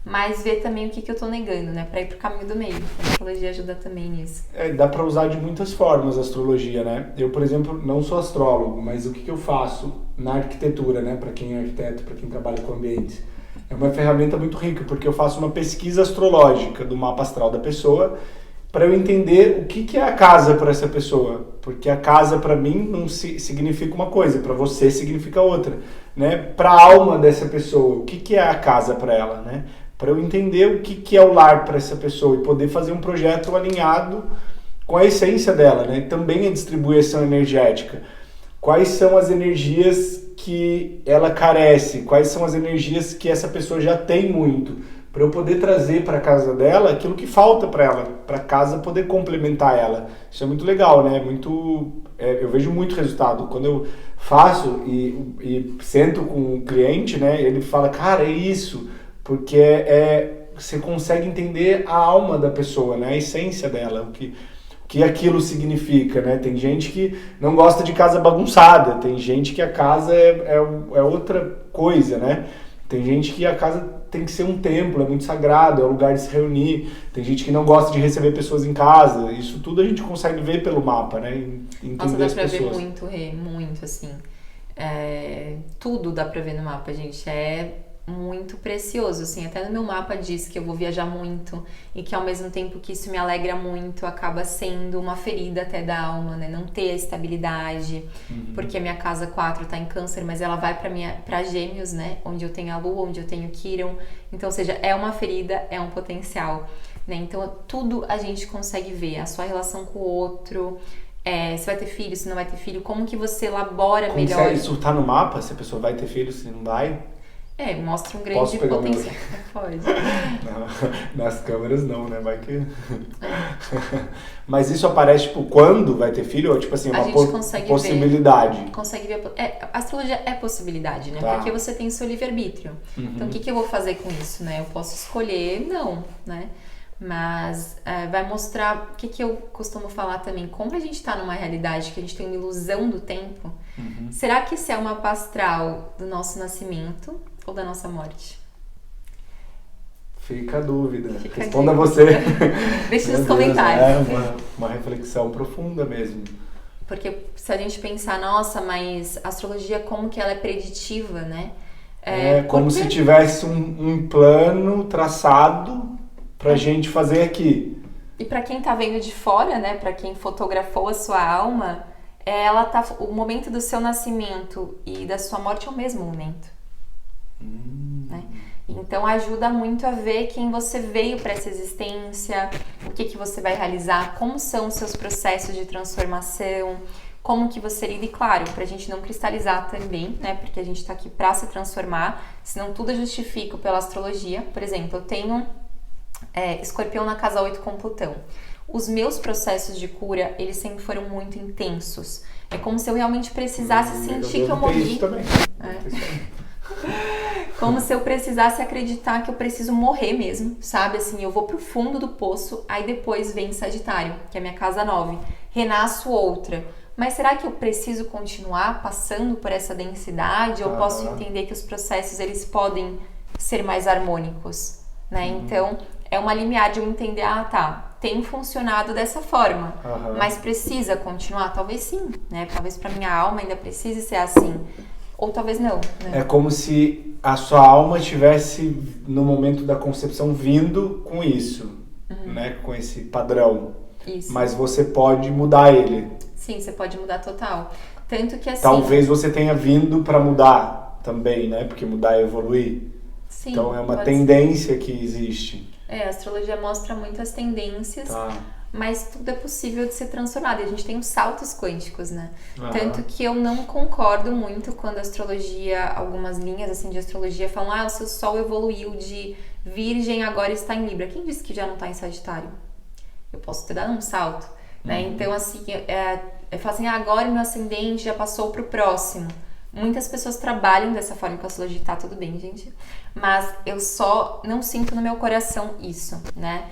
mas ver também o que eu tô negando, né? Pra ir pro caminho do meio. A astrologia ajuda também nisso. Dá pra usar de muitas formas a astrologia, né? Eu, por exemplo, não sou astrólogo, mas o que eu faço na arquitetura, né? Pra quem é arquiteto, pra quem trabalha com ambientes. É uma ferramenta muito rica, porque eu faço uma pesquisa astrológica do mapa astral da pessoa para eu entender o que é a casa para essa pessoa. Porque a casa, para mim, não significa uma coisa, para você significa outra, né? Para a alma dessa pessoa, o que é a casa para ela, né? Para eu entender o que é o lar para essa pessoa e poder fazer um projeto alinhado com a essência dela, né? Também a distribuição energética. Quais são as energias que ela carece? Quais são as energias que essa pessoa já tem muito? Para eu poder trazer para a casa dela aquilo que falta para ela, para a casa poder complementar ela. Isso é muito legal, né? Eu vejo muito resultado. Quando eu faço e sento com o cliente, né? Ele fala, cara, é isso, porque você consegue entender a alma da pessoa, né? A essência dela, o que aquilo significa, né? Tem gente que não gosta de casa bagunçada, tem gente que a casa é outra coisa, né? Tem gente que a casa tem que ser um templo, é muito sagrado, é um lugar de se reunir. Tem gente que não gosta de receber pessoas em casa. Isso tudo a gente consegue ver pelo mapa, né? Entender. Nossa, dá as pra pessoas. ver muito, Rê, muito, assim. Tudo dá pra ver no mapa, gente. É muito precioso, assim. Até no meu mapa diz que eu vou viajar muito e que ao mesmo tempo que isso me alegra muito, acaba sendo uma ferida até da alma, né? Não ter a estabilidade, porque a minha casa 4 tá em Câncer, mas ela vai pra Gêmeos, né? Onde eu tenho a Lua, onde eu tenho Quirón. Então, ou seja, é uma ferida, é um potencial, né? Então, tudo a gente consegue ver. A sua relação com o outro, se vai ter filho, se não vai ter filho, como que você elabora melhor. Isso tá no mapa? Se a pessoa vai ter filho, se não vai? Mostra um grande potencial. Pode. Não, nas câmeras não, né? Vai que... Mas isso aparece, tipo, quando vai ter filho? Ou, tipo assim, uma possibilidade? Consegue ver. A astrologia é possibilidade, né? Tá. Porque você tem o seu livre-arbítrio. Então, o que eu vou fazer com isso, né? Eu posso escolher não, né? Mas vai mostrar o que eu costumo falar também. Como a gente tá numa realidade que a gente tem uma ilusão do tempo, será que isso é uma mapa astral do nosso nascimento ou da nossa morte? Fica a dúvida. Fica Responda você. Deixa nos comentários. Uma reflexão profunda mesmo. Porque se a gente pensar, nossa, mas a astrologia, como que ela é preditiva, né? Como se tivesse um plano traçado pra gente fazer aqui. E pra quem tá vendo de fora, né? Pra quem fotografou a sua alma, o momento do seu nascimento e da sua morte é o mesmo momento. Né? Então ajuda muito a ver quem você veio para essa existência, o que você vai realizar, como são os seus processos de transformação, como que você lida, e claro, pra gente não cristalizar também, né? Porque a gente tá aqui pra se transformar, senão tudo eu justifico pela astrologia. Por exemplo, eu tenho Escorpião na casa 8 com Plutão. Os meus processos de cura, eles sempre foram muito intensos. É como se eu realmente precisasse sentir que eu morri. Isso também. Como se eu precisasse acreditar que eu preciso morrer mesmo, sabe? Assim, eu vou pro fundo do poço, aí depois vem Sagitário, que é a minha casa 9. Renasço outra. Mas será que eu preciso continuar passando por essa densidade? Ou posso entender que os processos, eles podem ser mais harmônicos, né? Então, é uma limiar de eu entender, tem funcionado dessa forma, mas precisa continuar? Talvez sim, né? Talvez pra minha alma ainda precise ser assim. Ou talvez não, né? É como se a sua alma estivesse, no momento da concepção, vindo com isso, né? Com esse padrão. Isso. Mas você pode mudar ele. Sim, você pode mudar total. Tanto que assim... Talvez você tenha vindo para mudar também, né? Porque mudar é evoluir. Sim, então é uma tendência que existe. A astrologia mostra muitas tendências. Mas tudo é possível de ser transformado. E a gente tem os saltos quânticos, né? Tanto que eu não concordo muito quando a astrologia, algumas linhas assim de astrologia falam, o seu sol evoluiu de Virgem, agora está em Libra. Quem disse que já não está em Sagitário? eu posso ter dado um salto, né? Então, assim, eu falo assim, agora o meu ascendente já passou pro próximo. Muitas pessoas trabalham dessa forma com a astrologia, tá tudo bem, gente, mas eu só não sinto no meu coração isso, né?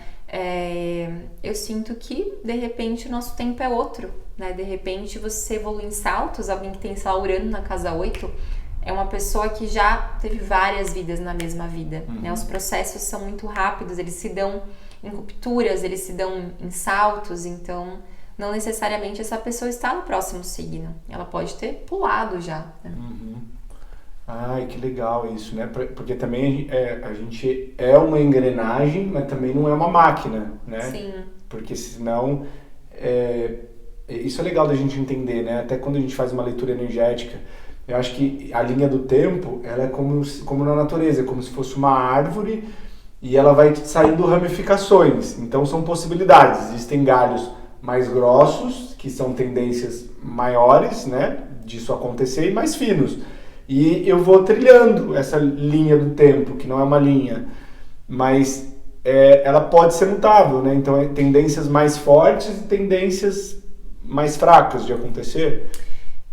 Eu sinto que, de repente, o nosso tempo é outro, né? De repente, você evolui em saltos. Alguém que tem, sei lá, Urano na casa 8 é uma pessoa que já teve várias vidas na mesma vida, né? Os processos são muito rápidos, eles se dão em rupturas, eles se dão em saltos, então não necessariamente essa pessoa está no próximo signo. Ela pode ter pulado já, né? Ai, que legal isso, né? Porque também a gente é uma engrenagem, mas também não é uma máquina, né? Sim. Porque senão... isso é legal da gente entender, né? Até quando a gente faz uma leitura energética, eu acho que a linha do tempo, ela é como na natureza, é como se fosse uma árvore e ela vai saindo ramificações. Então são possibilidades. Existem galhos mais grossos, que são tendências maiores, né? Disso acontecer, e mais finos. E eu vou trilhando essa linha do tempo, que não é uma linha, mas ela pode ser mutável, né? Então, tendências mais fortes e tendências mais fracas de acontecer.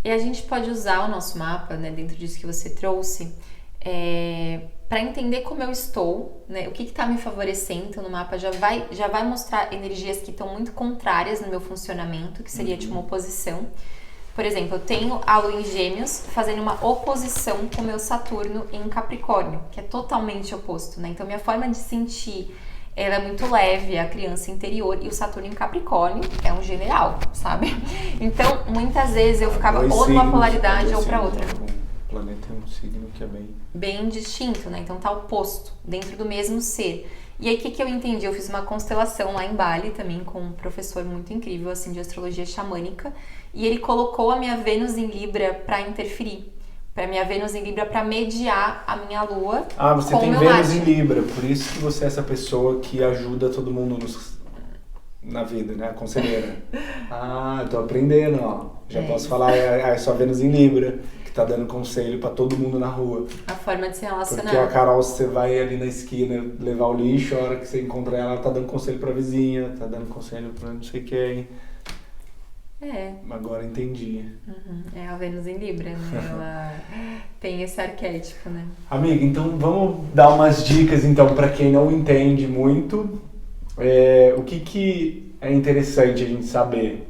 E a gente pode usar o nosso mapa, né, dentro disso que você trouxe, para entender como eu estou, né? O que está me favorecendo no mapa já vai mostrar energias que estão muito contrárias no meu funcionamento, que seria tipo uma oposição. Por exemplo, eu tenho a Lua em Gêmeos fazendo uma oposição com o meu Saturno em Capricórnio, que é totalmente oposto, né? Então, minha forma de sentir, ela é muito leve, a criança interior, e o Saturno em Capricórnio é um general, sabe? Então, muitas vezes eu ficava ou numa polaridade ou para outra. O planeta é um signo que é bem distinto, né? Então, tá oposto, dentro do mesmo ser. E aí, o que eu entendi? Eu fiz uma constelação lá em Bali também com um professor muito incrível, assim, de astrologia xamânica, e ele colocou a minha Vênus em Libra para interferir, para minha Vênus em Libra para mediar a minha Lua. Ah, você tem Vênus em Libra, por isso que você é essa pessoa que ajuda todo mundo na vida, né? A conselheira. Eu tô aprendendo, ó. Já posso falar, é só Vênus em Libra, que tá dando conselho pra todo mundo na rua. A forma de se relacionar. Porque a Carol, você vai ali na esquina levar o lixo, a hora que você encontra ela tá dando conselho pra vizinha, tá dando conselho pra não sei quem. Agora entendi. É a Vênus em Libra, né? Ela tem esse arquétipo, né? Amiga, então vamos dar umas dicas então para quem não entende muito. O que é interessante a gente saber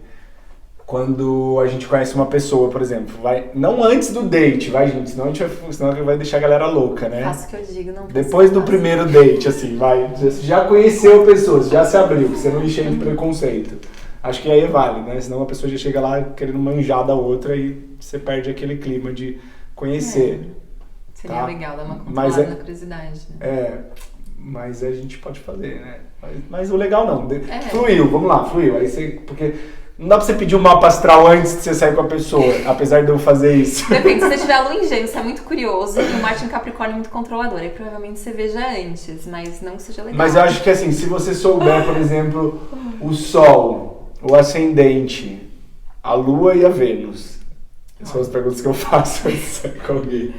quando a gente conhece uma pessoa, por exemplo. Não antes do date, vai, gente? Senão vai deixar a galera louca, né? Faço o que eu digo, não. Depois do primeiro date, assim, vai. Você já conheceu pessoas, já se abriu, você não encheu de preconceito. Acho que aí vale, né? Senão a pessoa já chega lá querendo manjar da outra e você perde aquele clima de conhecer. Seria legal dar uma controlada na curiosidade. Né? Mas a gente pode fazer, né? Mas o legal não. Fluiu, vamos lá, fluiu. Porque não dá pra você pedir um mapa astral antes de você sair com a pessoa, apesar de eu fazer isso. Depende, se você tiver a Lua em Gêmeos, você é muito curioso, e o Marte em Capricórnio é muito controlador. Aí provavelmente você veja antes, mas não que seja legal. Mas eu acho que assim, se você souber, por exemplo, o Sol, o Ascendente, a Lua e a Vênus. São as perguntas que eu faço antes de sair com alguém.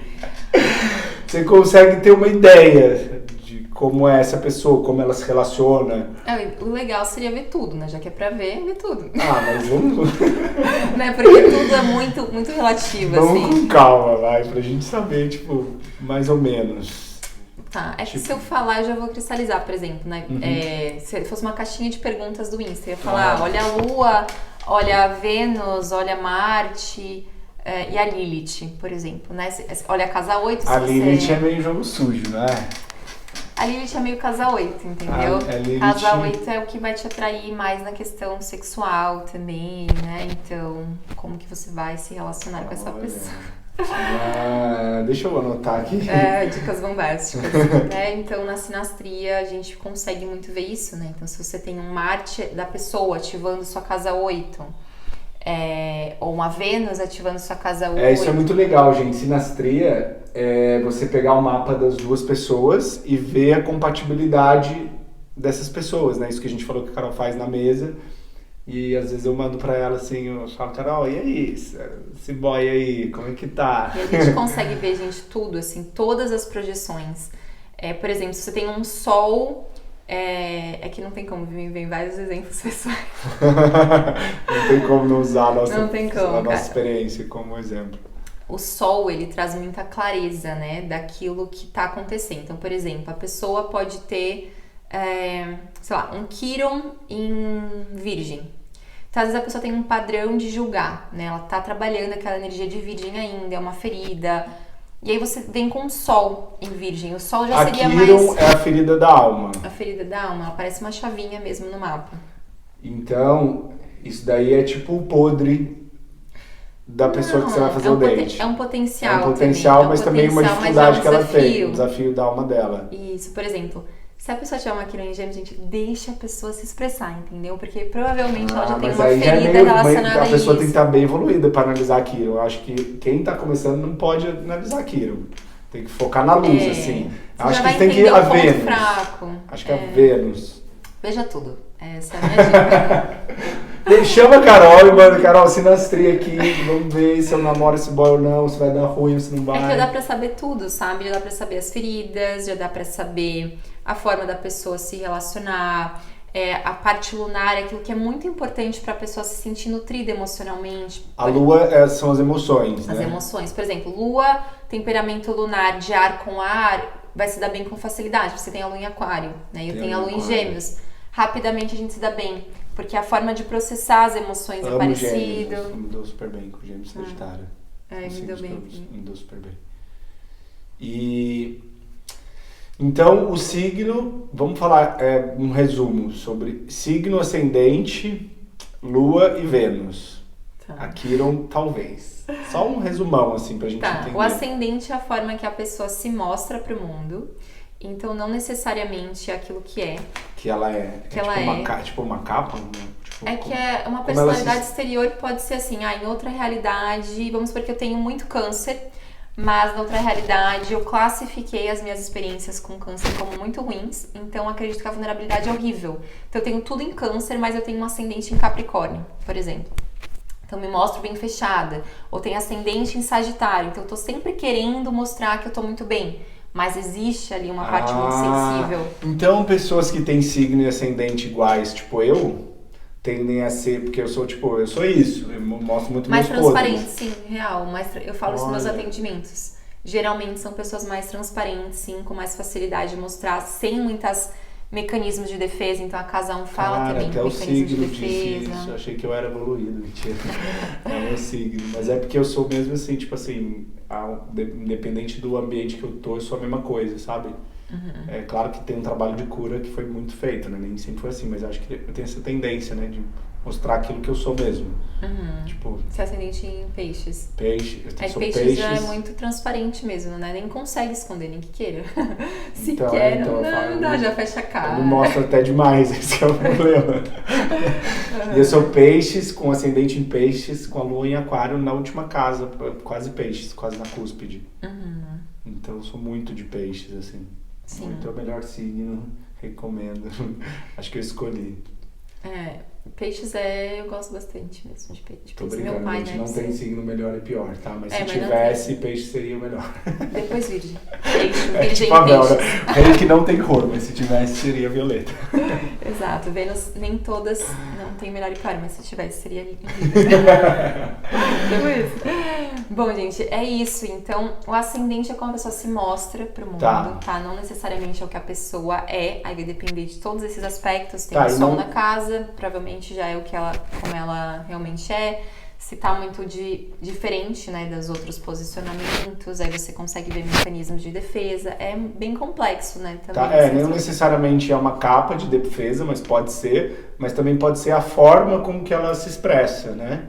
Você consegue ter uma ideia de como é essa pessoa, como ela se relaciona. O legal seria ver tudo, né? Já que é pra ver tudo. Mas vamos... né? Porque tudo é muito, muito relativo, vamos assim. com calma, pra gente saber, tipo, mais ou menos. Tá, que se eu falar, eu já vou cristalizar, por exemplo, né? Se fosse uma caixinha de perguntas do Insta, eu ia falar, olha a Lua, olha a Vênus, olha Marte e a Lilith, por exemplo, né? Olha a casa 8. A Lilith é meio jogo sujo, né? A Lilith é meio casa 8, entendeu? Casa 8 é o que vai te atrair mais na questão sexual também, né? Então, como que você vai se relacionar com essa pessoa? Deixa eu anotar aqui. Dicas bombásticas. Então, na sinastria, a gente consegue muito ver isso, né? Então, se você tem um Marte da pessoa ativando sua casa 8, ou uma Vênus ativando sua casa 8. Isso é muito legal, gente. Sinastria é você pegar o mapa das duas pessoas e ver a compatibilidade dessas pessoas, né? Isso que a gente falou que a Carol faz na mesa. E às vezes eu mando pra ela assim, eu falo, Carol, e aí, esse boy aí, como é que tá? E a gente consegue ver, gente, tudo, assim, todas as projeções. Por exemplo, se você tem um Sol É que não tem como, me vem vários exemplos pessoais. Não tem como não usar Não tem como, a nossa cara. experiência como exemplo. O sol, ele traz muita clareza, né, daquilo que tá acontecendo. Então, por exemplo, a pessoa pode ter, sei lá, um Quiron em Virgem. Então, às vezes a pessoa tem um padrão de julgar, né? Ela tá trabalhando aquela energia de Virgem ainda, é uma ferida. E aí você vem com o Sol em Virgem. O Sol já seria Quiron mais... é a ferida da alma. A ferida da alma, ela parece uma chavinha mesmo no mapa. Então, isso daí é tipo o podre da pessoa que você vai fazer o date. É um potencial. É um potencial, também. mas também uma dificuldade que ela tem, um desafio da alma dela. Isso, por exemplo, se a pessoa tiver uma Quiron em Gêmeos, gente, deixa a pessoa se expressar, entendeu? Porque provavelmente ela já tem uma ferida relacionada a isso. A pessoa tem que estar bem evoluída para analisar aquilo. Eu acho que quem está começando não pode analisar aquilo. Tem que focar na luz, assim. Acho que tem que ir a Vênus. Fraco. Acho que é a Vênus. Veja tudo. Essa é a minha dica. Chama a Carol, mano. Carol, sinastria aqui. Vamos ver se eu namoro esse boy ou não, se vai dar ruim ou se não vai. É que já dá pra saber tudo, sabe? Já dá pra saber as feridas, já dá pra saber a forma da pessoa se relacionar, a parte lunar, aquilo que é muito importante pra pessoa se sentir nutrida emocionalmente. A lua são as emoções, né? As emoções. Por exemplo, lua, temperamento lunar de ar com ar, vai se dar bem com facilidade. Você tem a lua em aquário, né? Eu tenho a lua em Gêmeos. Rapidamente a gente se dá bem, porque a forma de processar as emoções é parecido. Me deu super bem com Gêmeos Sagitário. Me deu bem. Me deu super bem. E então o signo, vamos falar um resumo sobre signo ascendente, Lua e Vênus. Tá. A Quiron, talvez. Só um resumão assim pra gente entender. O ascendente é a forma que a pessoa se mostra pro mundo. Então, não necessariamente aquilo que é. Que ela é. Tipo uma capa? Né? Tipo, que é uma personalidade exterior que pode ser assim, em outra realidade, vamos supor que eu tenho muito câncer, mas na outra realidade eu classifiquei as minhas experiências com câncer como muito ruins, então acredito que a vulnerabilidade é horrível. Então, eu tenho tudo em câncer, mas eu tenho um ascendente em Capricórnio, por exemplo. Então, me mostro bem fechada. Ou tenho ascendente em Sagitário, então eu tô sempre querendo mostrar que eu tô muito bem. Mas existe ali uma parte muito sensível. Então, pessoas que têm signo e ascendente iguais, tipo eu, tendem a ser, porque eu sou isso, eu mostro muito mais meus podres. Mais transparente, sim, real. Eu falo isso nos meus atendimentos. Geralmente são pessoas mais transparentes, sim, com mais facilidade de mostrar, sem muitos mecanismos de defesa. Então, a casa 1 fala também até com o mecanismos signo de defesa. disse isso, eu achei que eu era evoluído, mentira. É o meu signo. Mas é porque eu sou mesmo assim, tipo assim, independente do ambiente que eu tô, eu sou a mesma coisa, sabe? Uhum. É claro que tem um trabalho de cura que foi muito feito, né? Nem sempre foi assim, mas acho que eu tenho essa tendência, né? De mostrar aquilo que eu sou mesmo. Uhum. Tipo, você é ascendente em peixes. Eu sou peixes já é muito transparente mesmo, né? Nem consegue esconder, nem que queira. Se quer, não dá, já fecha a cara. Eu me mostro até demais, esse é o problema. E eu sou peixes, com ascendente em peixes, com a lua em aquário na última casa, quase peixes, quase na cúspide. Uhum. Então eu sou muito de peixes, assim. Sim. Muito é o melhor signo, recomendo. Acho que eu escolhi. Peixes eu gosto bastante mesmo de peixes. Tô brincando, meu pai, a gente não tem signo melhor e pior, tá? Mas se mas tivesse, peixe seria o melhor. Depois virgem. Virgem tipo a Bel, né? Rei que não tem cor, mas se tivesse seria violeta. Exato, Vênus nem todas não tem melhor e pior, mas se tivesse seria tipo isso. Bom, gente, é isso. Então, o ascendente é como a pessoa se mostra pro mundo, tá? Não necessariamente é o que a pessoa é, aí vai depender de todos esses aspectos. Tem o sol na casa, provavelmente já é como ela realmente é. Se tá muito diferente, né, dos outros posicionamentos, aí você consegue ver mecanismos de defesa. É bem complexo, né? Também, não necessariamente é uma capa de defesa, mas pode ser. Mas também pode ser a forma com que ela se expressa, né?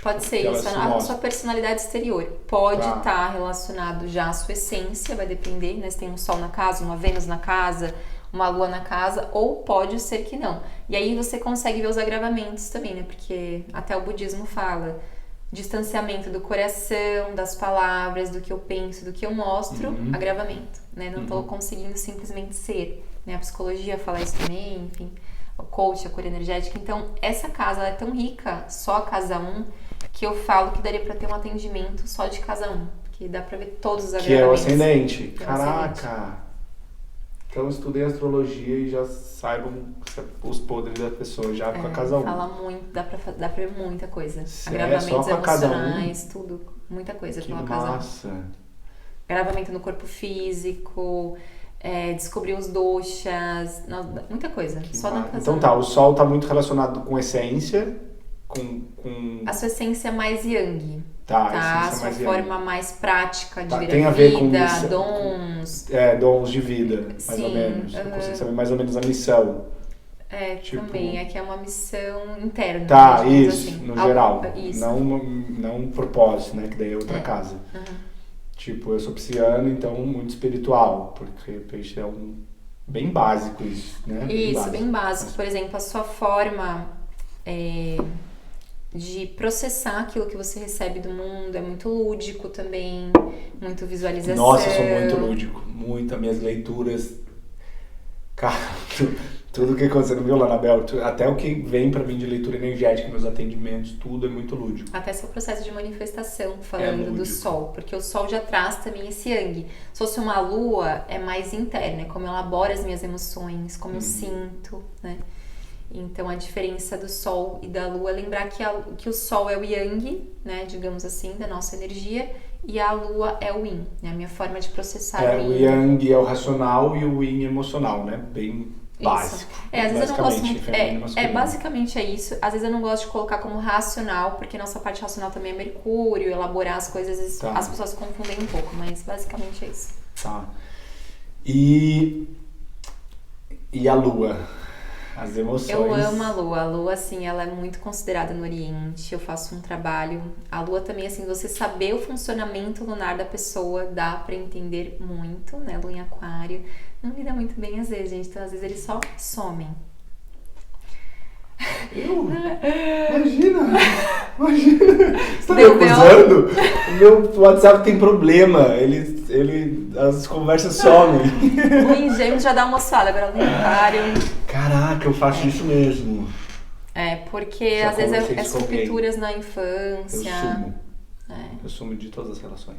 Pode ser isso, a sua personalidade exterior. Pode estar relacionado já à sua essência, vai depender, né? Se tem um sol na casa, uma Vênus na casa, uma lua na casa, ou pode ser que não. E aí você consegue ver os agravamentos também, né? Porque até o budismo fala distanciamento do coração, das palavras, do que eu penso, do que eu mostro, agravamento, né? Não tô conseguindo simplesmente ser, né? A psicologia fala isso também, enfim, o coach, a cura energética. Então, essa casa ela é tão rica, só a casa 1, que eu falo que daria pra ter um atendimento só de casa 1, que dá pra ver todos os agravamentos. Que é o ascendente. Caraca! Então estudem astrologia e já saibam os podres da pessoa já com a casa 1. Fala muito, dá pra ver muita coisa. Sério? Agravamentos Só com a casa 1? emocionais, tudo. Muita coisa Que pela casa 1. massa! Agravamento no corpo físico, descobrir os doshas, muita coisa. Só na casa 1. Então tá, o Sol tá muito relacionado com essência, com... A sua essência mais yang. Tá, A essência sua mais forma mais prática de ver tem a a ver vida, com dons. dons de vida, mais Sim, ou menos. Eu consigo saber mais ou menos a missão. Tipo... Também. Aqui é uma missão interna. Tá, né, isso, assim. no geral. Isso. Não um propósito, né? Que daí é outra casa. Tipo, eu sou pisciano, então muito espiritual, porque peixe é bem básico isso, né? Isso, bem básico. Por exemplo, a sua forma de processar aquilo que você recebe do mundo é muito lúdico também, muito visualização. Nossa, eu sou muito lúdico, muito. As minhas leituras, cara, tudo que aconteceu, viu, Anabel? Até o que vem pra mim de leitura energética, meus atendimentos, tudo é muito lúdico. Até seu processo de manifestação, falando do Sol, porque o Sol já traz também esse Yang. Se fosse uma Lua, é mais interna, é como eu elaboro as minhas emoções, como eu sinto, né? Então a diferença do Sol e da Lua é lembrar que o Sol é o Yang, né, digamos assim, da nossa energia, e a Lua é o Yin, né, a minha forma de processar o Yang é o racional e o Yin é emocional, né? Bem básico. Às vezes eu não gosto muito. Basicamente é isso. Às vezes eu não gosto de colocar como racional, porque nossa parte racional também é Mercúrio, elaborar as coisas, as pessoas confundem um pouco, mas basicamente é isso. Tá. E a Lua? As emoções. Eu amo a Lua. A Lua, assim, ela é muito considerada no Oriente. Eu faço um trabalho. A Lua também, assim, você saber o funcionamento lunar da pessoa, dá pra entender muito, né? Lua em Aquário. Não lida muito bem às vezes, gente. Então, às vezes, eles só somem. Imagina! Você tá me acusando? O meu WhatsApp tem problema. As conversas somem. Lua em Gêmeos já dá almoçada, agora Lua em Aquário. Caraca, eu faço isso mesmo. Porque às vezes é rupturas na infância. Eu sumo de todas as relações.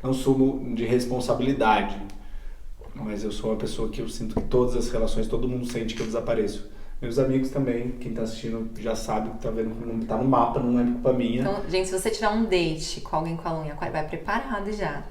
Não sumo de responsabilidade, mas eu sou uma pessoa que eu sinto que todas as relações, todo mundo sente que eu desapareço. Meus amigos também, quem tá assistindo já sabe, tá vendo que não tá no mapa, não é culpa minha. Então, gente, se você tiver um date com alguém com a Lua em Aquário, vai preparado já.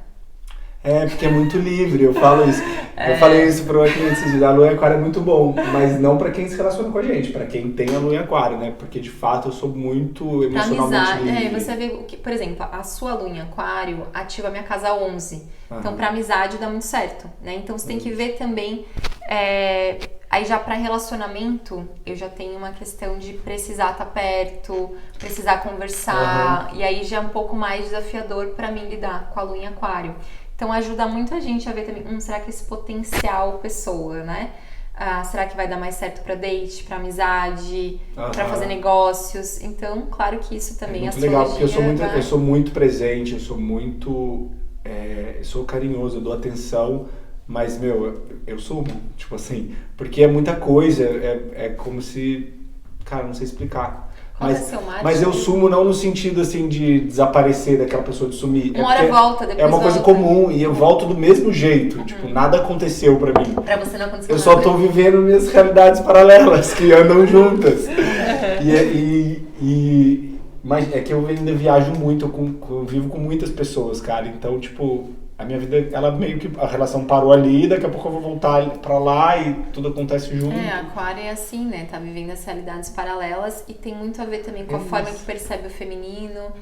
Porque é muito livre, eu falo isso. Eu falei isso pro outro cliente esses dias, a Lua em Aquário é muito bom, mas não pra quem se relaciona com a gente, pra quem tem a Lua em Aquário, né? Porque de fato eu sou muito emocionalmente livre. Você vê que, por exemplo, a sua Lua em Aquário ativa a minha casa 11. Então, pra amizade dá muito certo, né? Então, você tem que ver também... Aí já pra relacionamento, eu já tenho uma questão de precisar estar perto, precisar conversar, e aí já é um pouco mais desafiador pra mim lidar com a Lua em Aquário. Então ajuda muito a gente a ver também, será que esse potencial pessoa, né? Será que vai dar mais certo pra date, pra amizade, pra fazer negócios? Então, claro que isso também é muito legal, porque eu sou muito presente, eu sou carinhoso, eu dou atenção. Mas, eu sumo, tipo assim, porque é muita coisa, é como se, cara, não sei explicar. Mas eu sumo não no sentido, assim, de desaparecer daquela pessoa, de sumir. Uma hora volta, depois é uma coisa comum e eu volto do mesmo jeito, tipo, nada aconteceu pra mim. Pra você não aconteceu Eu só tô vivendo minhas realidades paralelas, que andam juntas. Mas é que eu ainda viajo muito, eu vivo com muitas pessoas, cara, então, tipo... A minha vida, ela meio que, a relação parou ali, daqui a pouco eu vou voltar pra lá e tudo acontece junto. Aquário é assim, né? Tá vivendo as realidades paralelas e tem muito a ver também com a forma que percebe o feminino,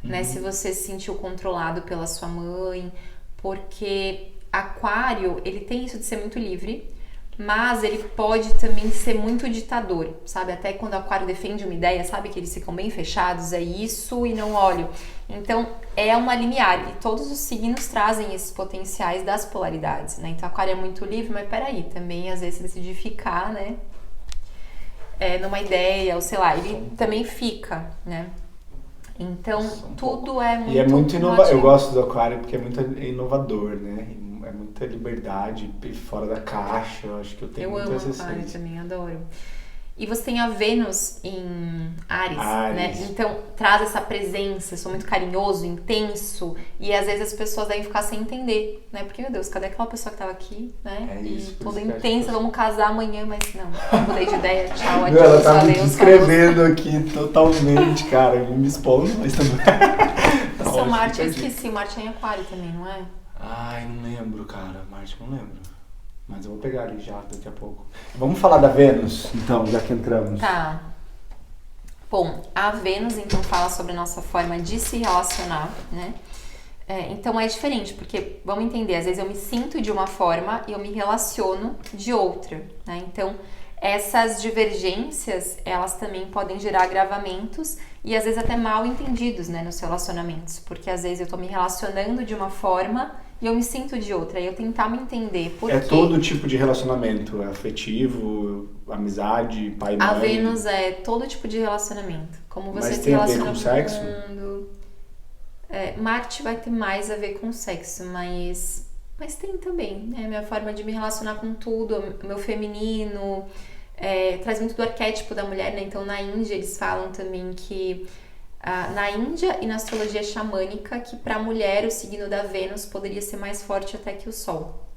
né? Se você se sentiu controlado pela sua mãe, porque Aquário, ele tem isso de ser muito livre, mas ele pode também ser muito ditador, sabe? Até quando o Aquário defende uma ideia, sabe? Que eles ficam bem fechados, é isso e não olho. Então, é uma limiar e todos os signos trazem esses potenciais das polaridades, né? Então, Aquário é muito livre, mas peraí, também às vezes decide ficar, né? Numa ideia, ou sei lá, ele também fica, né? Então, tudo é muito... E é muito inovador. Eu gosto do Aquário porque é muito inovador, né? É muita liberdade fora da caixa. Eu acho que eu tenho muita essência. Eu amo Aquário também, adoro. E você tem a Vênus em Áries, né? Então traz essa presença, eu sou muito carinhoso, intenso, e às vezes as pessoas devem ficar sem entender, né? Porque, meu Deus, cadê aquela pessoa que tava aqui, né? Isso, e toda intensa, vamos casar amanhã, mas não, mudei de ideia, tchau, Ela adeus, tá me valeu, descrevendo aqui totalmente, cara, eu me expondo, mas também... Tá seu Marte, eu esqueci, o Marte é em Aquário também, não é? Ai, não lembro, cara, Marte não lembro. Mas eu vou pegar ali já, daqui a pouco. Vamos falar da Vênus, então, já que entramos. Tá. Bom, a Vênus, então, fala sobre a nossa forma de se relacionar, né? Então é diferente, porque, vamos entender, às vezes eu me sinto de uma forma e eu me relaciono de outra, né? Então, essas divergências, elas também podem gerar agravamentos e, às vezes, até mal entendidos, né, nos relacionamentos. Porque, às vezes, eu tô me relacionando de uma forma e eu me sinto de outra. E eu tentar me entender por quê. É todo tipo de relacionamento, afetivo, amizade, pai e mãe. A Vênus é todo tipo de relacionamento. Como você Mas se tem a ver relaciona com sexo? mundo. Marte vai ter mais a ver com sexo, mas tem também, né? Minha forma de me relacionar com tudo, o meu feminino, traz muito do arquétipo da mulher, né? Então na Índia eles falam também que na Índia e na astrologia xamânica que para a mulher o signo da Vênus poderia ser mais forte até que o Sol.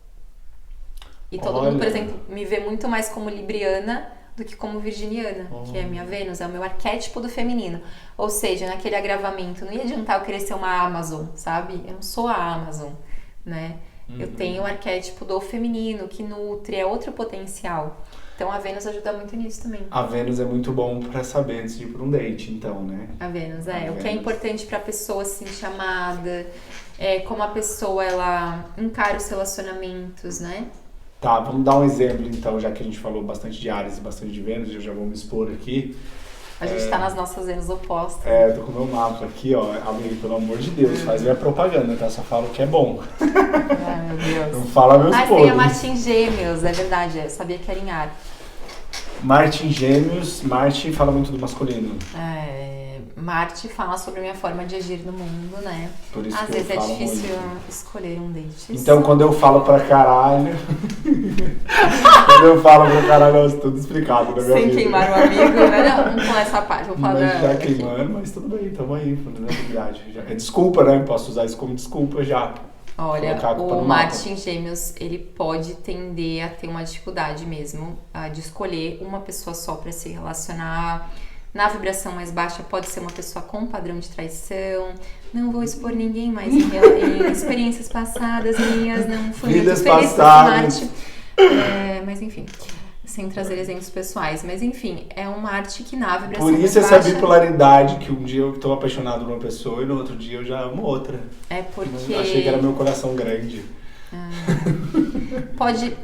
E todo mundo, por exemplo, me vê muito mais como libriana do que como virginiana, que é a minha Vênus, é o meu arquétipo do feminino. Ou seja, naquele agravamento, não ia adiantar eu querer ser uma Amazon, sabe? Eu não sou a Amazon, né? Eu tenho o arquétipo do feminino, que nutre, é outro potencial. Então a Vênus ajuda muito nisso também. A Vênus é muito bom pra saber antes de ir pra um date, então, né? A Vênus, o que é importante pra pessoa se sentir amada, como a pessoa, ela encara os relacionamentos, né? Tá, vamos dar um exemplo então, já que a gente falou bastante de Áries e bastante de Vênus, eu já vou me expor aqui. A gente tá nas nossas Vênus opostas. Eu tô com o meu mapa aqui, ó. Amigo, pelo amor de Deus, faz minha propaganda, tá? Só falo o que é bom. Ai, meu Deus. Não fala meus podres. Tem a Marte em Gêmeos, é verdade, eu sabia que era em Ar. Marte em Gêmeos, Marte fala muito do masculino. Marte fala sobre a minha forma de agir no mundo, né? Por isso Às que vezes eu falo difícil muito. Escolher um date. Então, quando eu falo pra caralho... quando eu falo pra caralho, é tudo explicado na minha Sem vida. queimar o amigo, né? Não, vamos pular essa parte, vou falar Mas já da... queimando, mas tudo bem, tamo aí, falando a verdade. É desculpa, né? Posso usar isso como desculpa já. Olha, o no Marte em Gêmeos, ele pode tender a ter uma dificuldade mesmo de escolher uma pessoa só para se relacionar. Na vibração mais baixa pode ser uma pessoa com padrão de traição. Não vou expor ninguém mais em experiências passadas minhas, não fui Vidas muito feliz com esse passadas. Marte. Mas enfim, sem trazer exemplos pessoais. Mas enfim, é um Marte que na vibração Por isso mais essa baixa... bipolaridade, que um dia eu tô apaixonado por uma pessoa e no outro dia eu já amo outra. É porque... Eu achei que era meu coração grande. Pode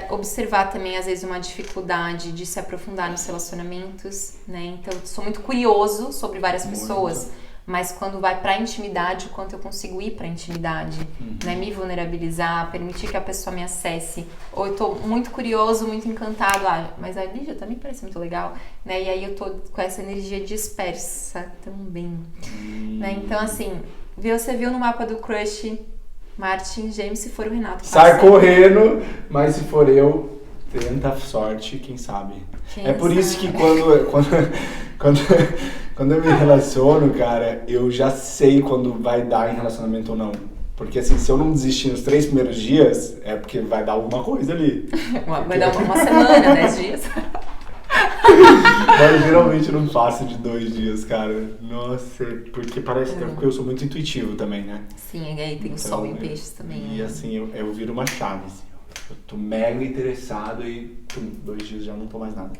observar também, às vezes, uma dificuldade de se aprofundar nos relacionamentos, né? Então, eu sou muito curioso sobre várias pessoas, mas quando vai pra intimidade, o quanto eu consigo ir pra intimidade, né? Me vulnerabilizar, permitir que a pessoa me acesse. Ou eu tô muito curioso, muito encantado, mas a Lígia também parece muito legal, né? E aí eu tô com essa energia dispersa também, né? Então, assim, você viu no mapa do crush... Marte em Gêmeos, se for o Renato. Sai correndo, mas se for eu, tenta sorte, quem sabe. Por isso que quando eu me relaciono, cara, eu já sei quando vai dar em relacionamento ou não. Porque assim, se eu não desistir nos 3 primeiros dias, é porque vai dar alguma coisa ali. Vai dar uma semana, 10 dias. Mas geralmente eu não passo de 2 dias, cara. Nossa, porque parece que eu sou muito intuitivo também, né? Sim, e aí tem o Sol e o Peixes também. E assim, eu viro uma chave, assim. Eu tô mega interessado e 2 dias já não tô mais nada.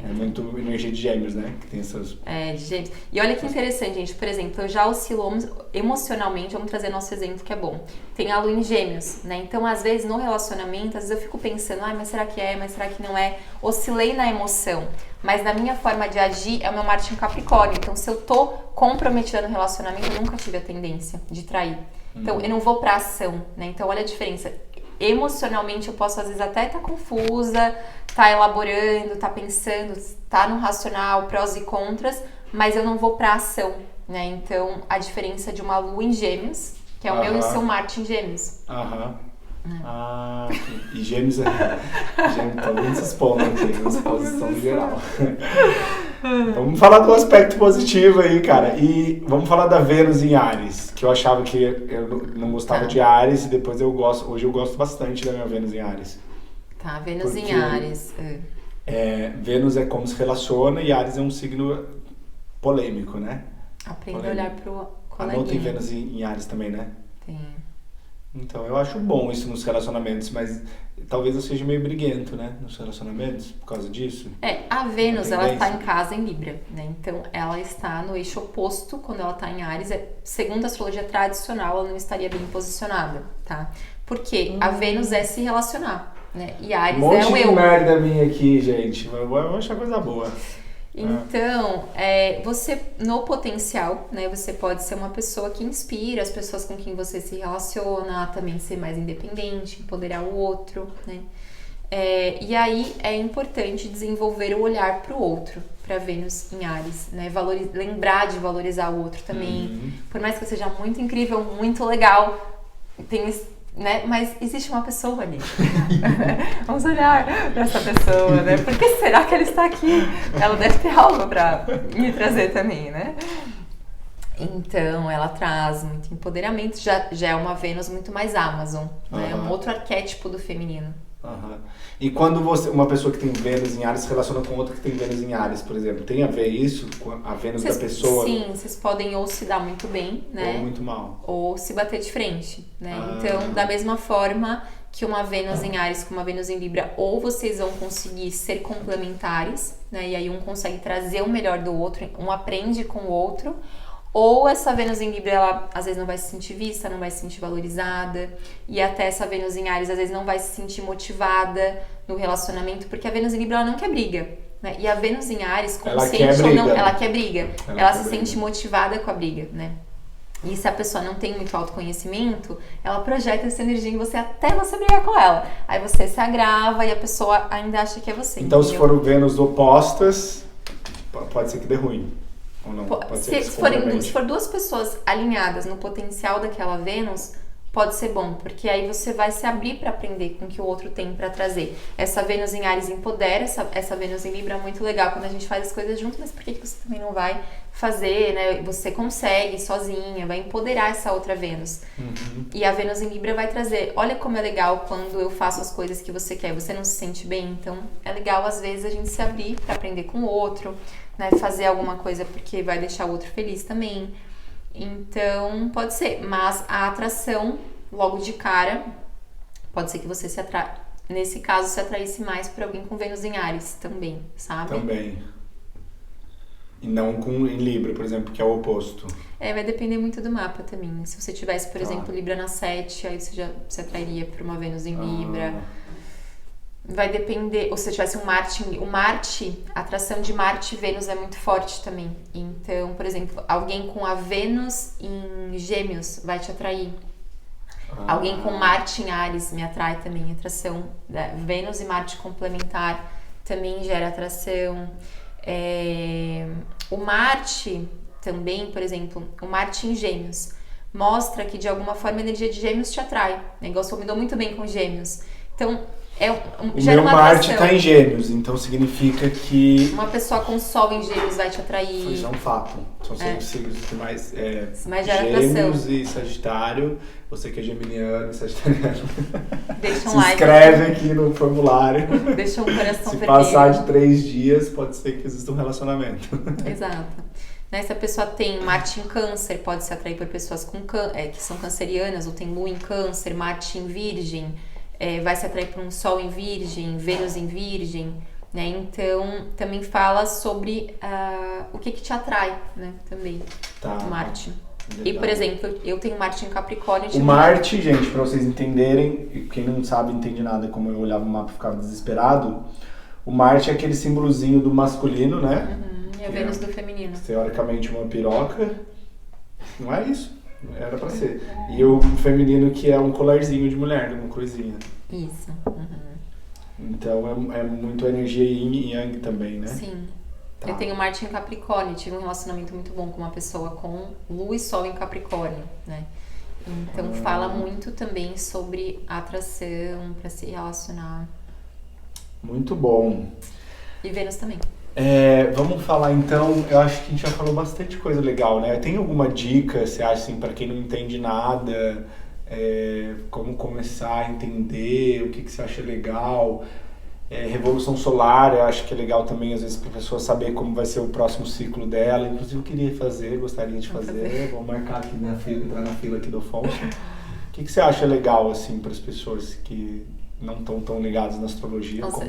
É muito energia de Gêmeos, né? Que tem essas... de Gêmeos. E olha que interessante, gente. Por exemplo, eu já oscilo emocionalmente. Vamos trazer nosso exemplo que é bom. Tem a Lua em Gêmeos, né? Então, às vezes, no relacionamento, às vezes eu fico pensando, mas será que é? Mas será que não é? Oscilei na emoção. Mas na minha forma de agir é o meu Marte em Capricórnio. Então, se eu tô comprometida no relacionamento, eu nunca tive a tendência de trair. Então, eu não vou pra ação, né? Então, olha a diferença. Emocionalmente eu posso às vezes até estar confusa, tá elaborando, tá pensando, tá no racional, prós e contras, mas eu não vou pra ação, né? Então a diferença de uma Lua em Gêmeos, que é o meu e o seu Marte em Gêmeos. Ah, e Gêmeos tá muito se expondo aqui, na exposição geral. Vamos falar do aspecto positivo aí, cara. E vamos falar da Vênus em Áries, que eu achava que eu não gostava de Áries, e depois eu gosto. Hoje eu gosto bastante da minha Vênus em Áries. Tá, Vênus em Áries. Vênus é como se relaciona e Áries é um signo polêmico, né? Aprenda a olhar pro coleguinha. A Não tem Vênus em Áries também, né? Tem. Então, eu acho bom isso nos relacionamentos, mas talvez eu seja meio briguento, né? Nos relacionamentos, por causa disso. A Vênus, ela está em casa em Libra, né? Então, ela está no eixo oposto quando ela está em Áries. Segundo a astrologia tradicional, ela não estaria bem posicionada, tá? Porque a Vênus é se relacionar, né? E Áries é o eu. Um monte de merda minha aqui, gente. Vou achar coisa boa. Então, você, no potencial, né, você pode ser uma pessoa que inspira as pessoas com quem você se relaciona, também ser mais independente, empoderar o outro, né? E aí é importante desenvolver o olhar para o outro, para Vênus em Áries, né? Lembrar de valorizar o outro também. Por mais que seja muito incrível, muito legal, né? Mas existe uma pessoa ali. Vamos olhar para essa pessoa, né? Por que será que ela está aqui? Ela deve ter algo para me trazer também, né? Então, ela traz muito empoderamento. Já é uma Vênus muito mais Amazon, né? É um outro arquétipo do feminino. E quando uma pessoa que tem Vênus em Áries se relaciona com outra que tem Vênus em Áries, por exemplo, tem a ver isso com a Vênus da pessoa? Sim, vocês podem ou se dar muito bem, né? Ou muito mal. Ou se bater de frente, né? Então, da mesma forma que uma Vênus em Áries com uma Vênus em Libra, ou vocês vão conseguir ser complementares, né? E aí um consegue trazer o melhor do outro, um aprende com o outro. Ou essa Vênus em Libra, ela às vezes não vai se sentir vista, não vai se sentir valorizada. E até essa Vênus em Áries, às vezes não vai se sentir motivada no relacionamento, porque a Vênus em Libra, ela não quer briga, né? E a Vênus em Áries, consciente ou não, ela quer briga. Ela se sente motivada com a briga, né? E se a pessoa não tem muito autoconhecimento, ela projeta essa energia em você até você brigar com ela. Aí você se agrava e a pessoa ainda acha que é você. Então, entendeu? Se for Vênus opostas, pode ser que dê ruim. Ou não? Se for duas pessoas alinhadas no potencial daquela Vênus, pode ser bom, porque aí você vai se abrir para aprender com o que o outro tem para trazer. Essa Vênus em Áries empodera, essa Vênus em Libra é muito legal quando a gente faz as coisas junto, mas por que você também não vai fazer, né? Você consegue sozinha, vai empoderar essa outra Vênus. E a Vênus em Libra vai trazer, olha como é legal quando eu faço as coisas que você quer, você não se sente bem, então é legal às vezes a gente se abrir para aprender com o outro, né? Fazer alguma coisa porque vai deixar o outro feliz também. Então, pode ser, mas a atração, logo de cara, pode ser que você nesse caso, se atraísse mais por alguém com Vênus em Áries também, sabe? Também. E não em Libra, por exemplo, que é o oposto. Vai depender muito do mapa também, né? Se você tivesse, por exemplo, Libra na 7, aí você já se atrairia por uma Vênus em Libra. Vai depender, ou se tivesse o Marte, a atração de Marte e Vênus é muito forte também. Então, por exemplo, alguém com a Vênus em Gêmeos vai te atrair. Alguém com Marte em Áries me atrai também, atração. Vênus e Marte complementar também gera atração. O Marte também, por exemplo, o Marte em Gêmeos mostra que de alguma forma a energia de Gêmeos te atrai. O negócio me dou muito bem com Gêmeos. Então, o meu Marte está em Gêmeos, então significa que uma pessoa com Sol em Gêmeos vai te atrair. Isso é um fato. São sempre signos que mais Gêmeos e Sagitário. Você que é geminiano e sagitariano. Deixa um se like. inscreve aqui no formulário. Deixa um coração Se vermelho. passar de 3 dias, pode ser que exista um relacionamento. Exato. Né, se a pessoa tem Marte em Câncer, pode se atrair por pessoas que são cancerianas, ou tem Lua em Câncer, Marte em Virgem. Vai se atrair por um Sol em Virgem, Vênus em Virgem, né? Então, também fala sobre o que te atrai, né? Também, Marte. Legal. E, por exemplo, eu tenho Marte em Capricórnio. O Marte, gente, pra vocês entenderem, quem não sabe, entende nada, como eu olhava o mapa e ficava desesperado, o Marte é aquele símbolozinho do masculino, né? E a Vênus do feminino. Teoricamente uma piroca, não é isso? Era pra ser. E o feminino que é um colarzinho de mulher, uma cruzinha. Isso. Então é muito energia yin e yang também, né? Sim. Eu tenho Marte em Capricórnio, tive um relacionamento muito bom com uma pessoa com Lua e Sol em Capricórnio, né? Então fala muito também sobre atração, para se relacionar. Muito bom. E Vênus também. Vamos falar então, eu acho que a gente já falou bastante coisa legal, né? Tem alguma dica, você acha, assim, para quem não entende nada, como começar a entender, o que você acha legal? Revolução solar, eu acho que é legal também, às vezes, para a pessoa saber como vai ser o próximo ciclo dela. Inclusive, eu queria fazer, gostaria de fazer. Vou marcar aqui na fila, entrar na fila aqui do Afonso. O que você acha legal, assim, para as pessoas que não estão tão ligadas na astrologia? Nossa,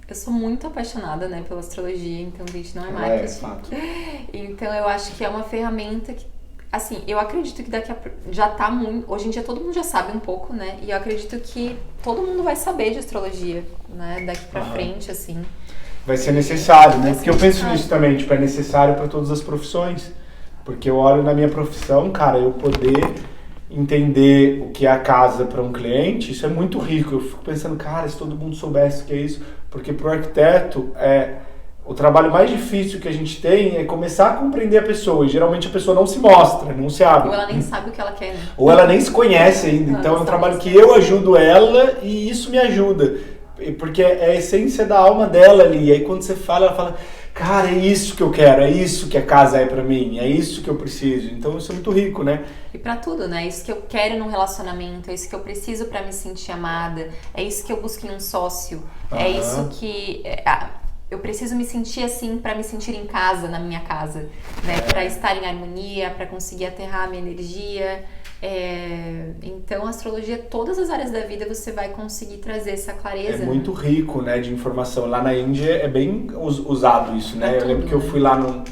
eu sou muito apaixonada, né, pela astrologia, então, gente, não é marketing. Fato. Então, eu acho que é uma ferramenta que, assim, eu acredito que já tá muito... Hoje em dia todo mundo já sabe um pouco, né? E eu acredito que todo mundo vai saber de astrologia, né? Daqui pra frente, assim. Vai ser necessário, né? Porque eu penso nisso também, tipo, é necessário para todas as profissões. Porque eu olho na minha profissão, cara, eu poder entender o que é a casa para um cliente, isso é muito rico. Eu fico pensando, cara, se todo mundo soubesse o que é isso. Porque pro arquiteto, o trabalho mais difícil que a gente tem é começar a compreender a pessoa. E geralmente a pessoa não se mostra, não se abre. Ou ela nem sabe o que ela quer, né? Ou ela nem se conhece ainda. Então é um trabalho que eu ajudo ela e isso me ajuda. Porque é a essência da alma dela ali. E aí quando você fala, ela fala, cara, é isso que eu quero, é isso que a casa é pra mim, é isso que eu preciso. Então isso é muito rico, né? E pra tudo, né? É isso que eu quero num relacionamento, é isso que eu preciso pra me sentir amada, é isso que eu busco em um sócio, é isso que... eu preciso me sentir assim para me sentir em casa, na minha casa, né? Para estar em harmonia, para conseguir aterrar a minha energia. Então, a astrologia, todas as áreas da vida você vai conseguir trazer essa clareza. É muito rico, né, de informação. Lá na Índia é bem usado isso, né? Tudo, eu lembro que eu fui lá no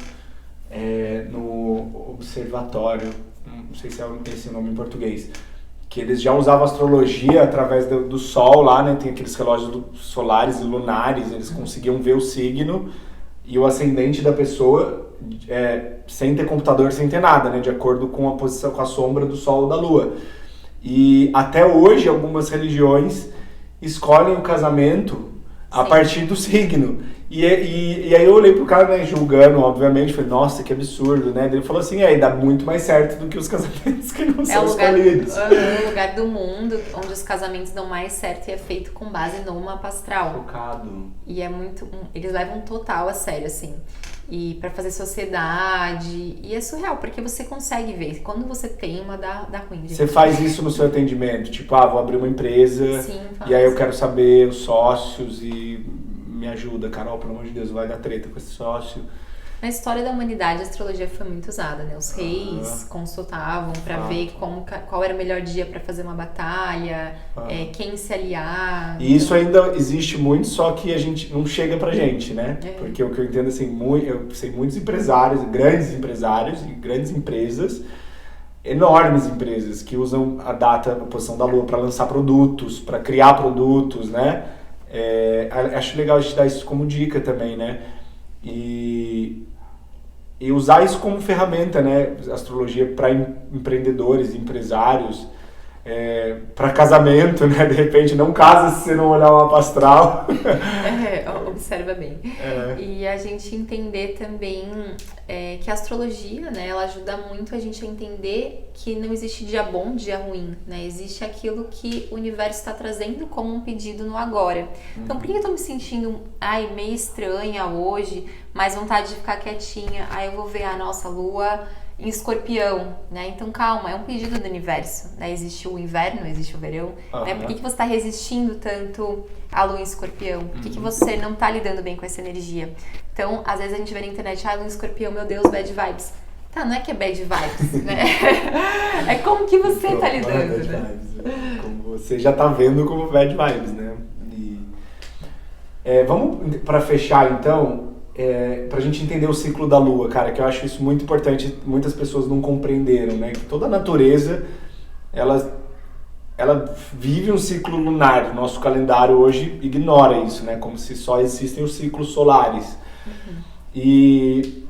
observatório, não sei se é esse o nome em português, que eles já usavam astrologia através do sol lá, né? Tem aqueles relógios solares e lunares, eles conseguiam ver o signo e o ascendente da pessoa sem ter computador, sem ter nada, né? De acordo com a posição, com a sombra do sol ou da lua. E até hoje algumas religiões escolhem o casamento a partir do signo. E aí eu olhei pro cara, né, julgando, obviamente, falei, nossa, que absurdo, né? Ele falou assim, dá muito mais certo do que os casamentos que não são escolhidos. É o lugar do mundo onde os casamentos dão mais certo e é feito com base no mapa astral. Focado. E é muito... Eles levam total a sério, assim. E pra fazer sociedade. E é surreal, porque você consegue ver. Quando você tem uma, dá ruim. Gente. Você faz isso no seu atendimento? Tipo, vou abrir uma empresa. Sim, e aí eu quero saber os sócios e me ajuda, Carol, pelo amor de Deus, vai dar treta com esse sócio. Na história da humanidade, a astrologia foi muito usada, né? Os reis consultavam para ver qual era o melhor dia para fazer uma batalha, quem se aliar. E isso ainda existe muito, só que a gente não chega pra gente, né? Porque o que eu entendo, assim, eu sei muitos empresários e grandes empresas, enormes empresas que usam a posição da lua para lançar produtos, para criar produtos, né? Acho legal a gente dar isso como dica também, né? E usar isso como ferramenta, né? Astrologia para empreendedores, empresários, para casamento, né? De repente não casa se você não olhar o mapa astral. Observa bem. E a gente entender também que a astrologia, né? Ela ajuda muito a gente a entender que não existe dia bom, dia ruim, né? Existe aquilo que o universo está trazendo como um pedido no agora. Então, por que eu tô me sentindo meio estranha hoje, mais vontade de ficar quietinha? Aí eu vou ver a nossa lua em Escorpião, né? Então calma, é um pedido do universo, né? Existe o inverno, existe o verão, né? Por que você está resistindo tanto à lua em Escorpião? Por que você não está lidando bem com essa energia? Então, às vezes a gente vê na internet, lua em Escorpião, meu Deus, bad vibes. Tá, não é que é bad vibes, né? É como que você tá lidando, né? Vibes, como você já tá vendo como bad vibes, né? Vamos para fechar então, pra gente entender o ciclo da lua, cara, que eu acho isso muito importante, muitas pessoas não compreenderam, né? Que toda a natureza, ela vive um ciclo lunar. O nosso calendário hoje ignora isso, né? Como se só existem os ciclos solares. E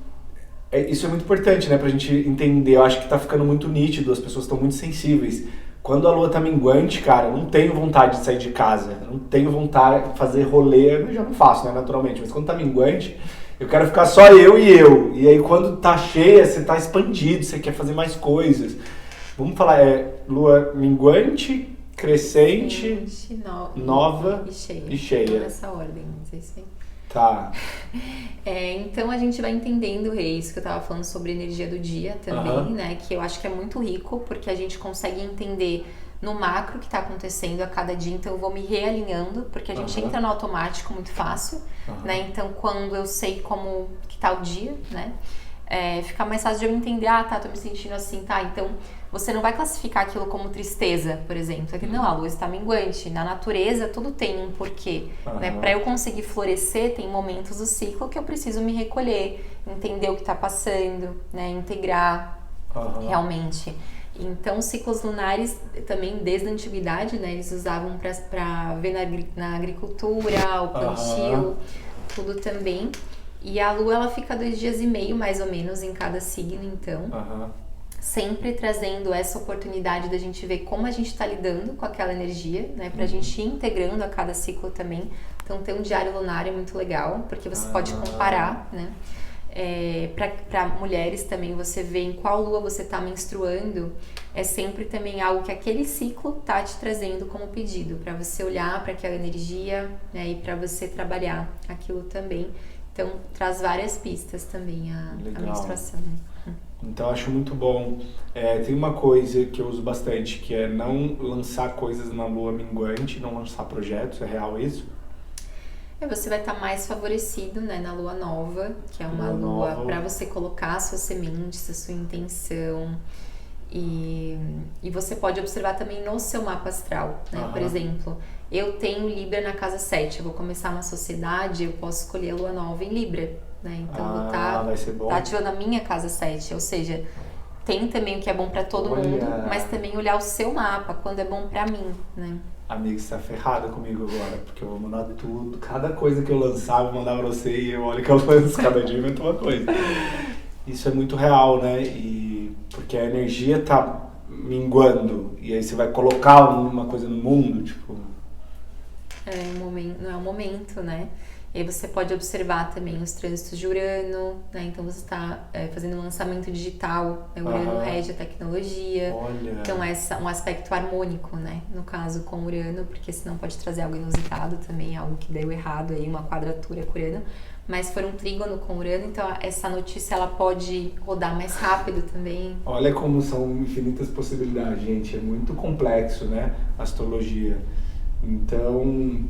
isso é muito importante, né? Pra gente entender. Eu acho que tá ficando muito nítido, as pessoas estão muito sensíveis. Quando a lua tá minguante, cara, eu não tenho vontade de sair de casa. Eu não tenho vontade de fazer rolê. Eu já não faço, né? Naturalmente. Mas quando tá minguante, eu quero ficar só eu. E aí quando tá cheia, você tá expandido, você quer fazer mais coisas. Vamos falar, lua minguante, crescente, nova e cheia. Nessa ordem, não sei se... Tá. Então a gente vai entendendo, isso que eu tava falando sobre a energia do dia também, né? Que eu acho que é muito rico, porque a gente consegue entender no macro o que tá acontecendo a cada dia. Então eu vou me realinhando, porque a gente entra no automático muito fácil, né? Então quando eu sei como que tá o dia, né? Fica mais fácil de eu entender, tô me sentindo assim, então você não vai classificar aquilo como tristeza, por exemplo. Não, a lua está minguante. Na natureza, tudo tem um porquê. Né? Para eu conseguir florescer, tem momentos do ciclo que eu preciso me recolher, entender o que está passando, né? Integrar realmente. Então, ciclos lunares, também desde a antiguidade, né? Eles usavam para ver na agricultura, o plantio, tudo também. E a lua, ela fica 2 dias e meio, mais ou menos, em cada signo, então. Sempre trazendo essa oportunidade da gente ver como a gente está lidando com aquela energia, né? Pra gente ir integrando a cada ciclo também. Então, ter um diário lunar é muito legal, porque você pode comparar, né? Para mulheres também, você vê em qual lua você está menstruando, é sempre também algo que aquele ciclo tá te trazendo como pedido, para você olhar para aquela energia, né? E para você trabalhar aquilo também. Então, traz várias pistas também a menstruação, né? Então, acho muito bom. Tem uma coisa que eu uso bastante, que é não lançar coisas na lua minguante, não lançar projetos. É real isso? Você vai estar mais favorecido, né, na lua nova, que é uma lua para você colocar a sua semente, a sua intenção. E você pode observar também no seu mapa astral, né? Por exemplo, eu tenho Libra na casa 7, eu vou começar uma sociedade, eu posso escolher a lua nova em Libra, né? Então vou tá ativando a minha casa 7, ou seja, tem também o que é bom pra todo mundo, mas também olhar o seu mapa, quando é bom pra mim, né? Amiga, você tá ferrada comigo agora, porque eu vou mandar tudo, cada coisa que eu lançar, eu vou mandar pra você e eu olho que eu lanço, cada dia invento uma coisa. Isso é muito real, né? Porque a energia tá minguando, e aí você vai colocar uma coisa no mundo, tipo... Não é o momento, né? E aí você pode observar também os trânsitos de Urano, né? Então você está fazendo um lançamento digital, né? Urano rege a tecnologia. Olha. Então um aspecto harmônico, né? No caso com Urano, porque senão pode trazer algo inusitado também, algo que deu errado aí, uma quadratura com Urano. Mas for um trígono com Urano, então essa notícia ela pode rodar mais rápido também. Olha como são infinitas possibilidades, gente. É muito complexo, né? A astrologia. Então,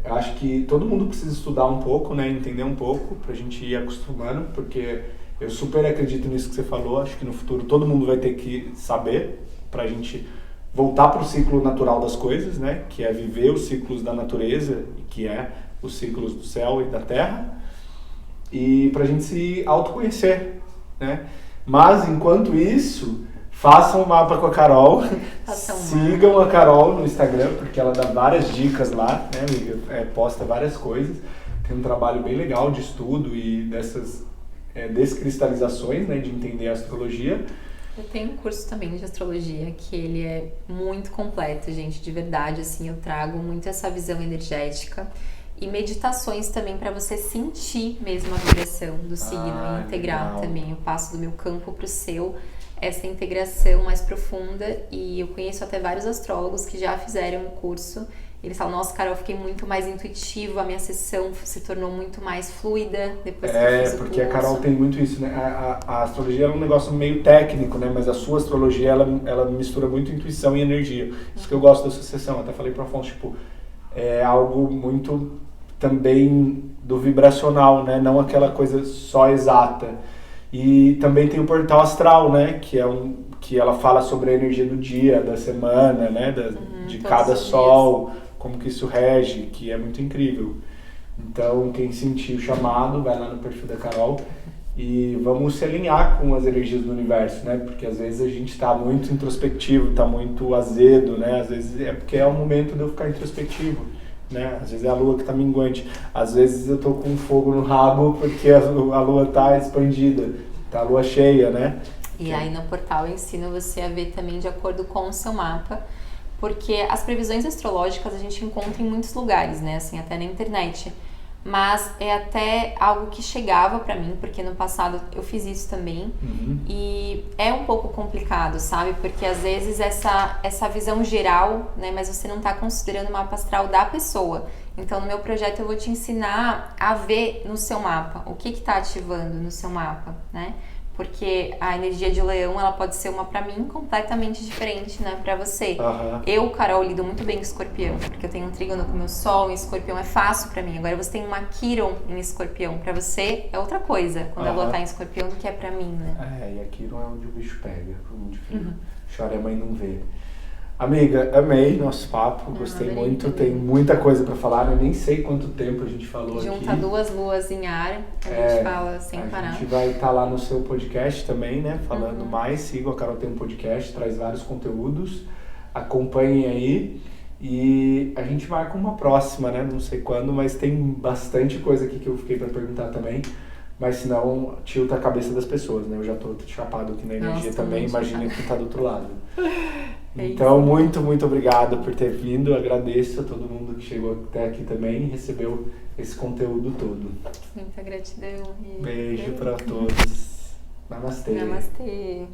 acho que todo mundo precisa estudar um pouco, né? Entender um pouco pra gente ir acostumando, porque eu super acredito nisso que você falou. Acho que no futuro todo mundo vai ter que saber pra gente voltar pro ciclo natural das coisas, né? Que é viver os ciclos da natureza, que é os ciclos do céu e da terra, e pra gente se autoconhecer, né? Mas, enquanto isso... Façam um mapa com a Carol, sigam a Carol no Instagram, porque ela dá várias dicas lá, né, amiga? Posta várias coisas, tem um trabalho bem legal de estudo e dessas descristalizações, né, de entender a astrologia. Eu tenho um curso também de astrologia, que ele é muito completo, gente, de verdade, assim, eu trago muito essa visão energética e meditações também para você sentir mesmo a vibração do signo e integrar legal. Também o passo do meu campo para o seu, essa integração mais profunda. E eu conheço até vários astrólogos que já fizeram o curso. Eles falam, nossa, Carol, eu fiquei muito mais intuitivo, a minha sessão se tornou muito mais fluida depois que eu fiz o porque curso. A Carol tem muito isso, né? A astrologia é um negócio meio técnico, né? Mas a sua astrologia, ela mistura muito intuição e energia. Isso que eu gosto da sua sessão. Eu até falei pro Afonso, tipo, é algo muito também do vibracional, né? Não aquela coisa só exata. E também tem o portal astral, né? Que ela fala sobre a energia do dia, da semana, né? De cada sol, como que isso rege, que é muito incrível. Então, quem sentir o chamado, vai lá no perfil da Carol e vamos se alinhar com as energias do universo, né? Porque às vezes a gente está muito introspectivo, está muito azedo, né? Às vezes é porque é o momento de eu ficar introspectivo. Né? Às vezes é a lua que está minguante, às vezes eu tô com fogo no rabo porque a lua está expandida, tá a lua cheia, né? E aí no portal eu ensino você a ver também de acordo com o seu mapa, porque as previsões astrológicas a gente encontra em muitos lugares, né? Assim, até na internet. mas é até algo que chegava pra mim, porque no passado eu fiz isso também. E é um pouco complicado, sabe? Porque às vezes essa visão geral, né? Mas você não tá considerando o mapa astral da pessoa. Então, no meu projeto eu vou te ensinar a ver no seu mapa o que tá ativando no seu mapa, né? Porque a energia de leão, ela pode ser uma pra mim completamente diferente, né, pra você. Eu, Carol, lido muito bem com escorpião, porque eu tenho um trígono com o meu sol em escorpião, é fácil pra mim. Agora você tem uma Quiron em escorpião, pra você é outra coisa quando a lua tá em escorpião do que é pra mim, né? E a Quiron é onde o bicho pega, muito frio. Chora e a mãe não vê. Amiga, amei nosso papo, gostei muito, também. tem muita coisa pra falar, eu nem sei quanto tempo a gente falou aqui. Junta 2 luas em ar, a gente fala sem parar. A gente vai estar lá no seu podcast também, né, falando mais, sigam, a Carol tem um podcast, traz vários conteúdos, acompanhem aí e a gente marca uma próxima, né, não sei quando, mas tem bastante coisa aqui que eu fiquei pra perguntar também. Mas senão tilta a cabeça das pessoas, né? Eu já tô chapado aqui na energia também, imagina quem tá do outro lado. Então, muito, muito obrigado por ter vindo. Agradeço a todo mundo que chegou até aqui também e recebeu esse conteúdo todo. Muita gratidão. Beijo pra todos. Namastê. Namastê.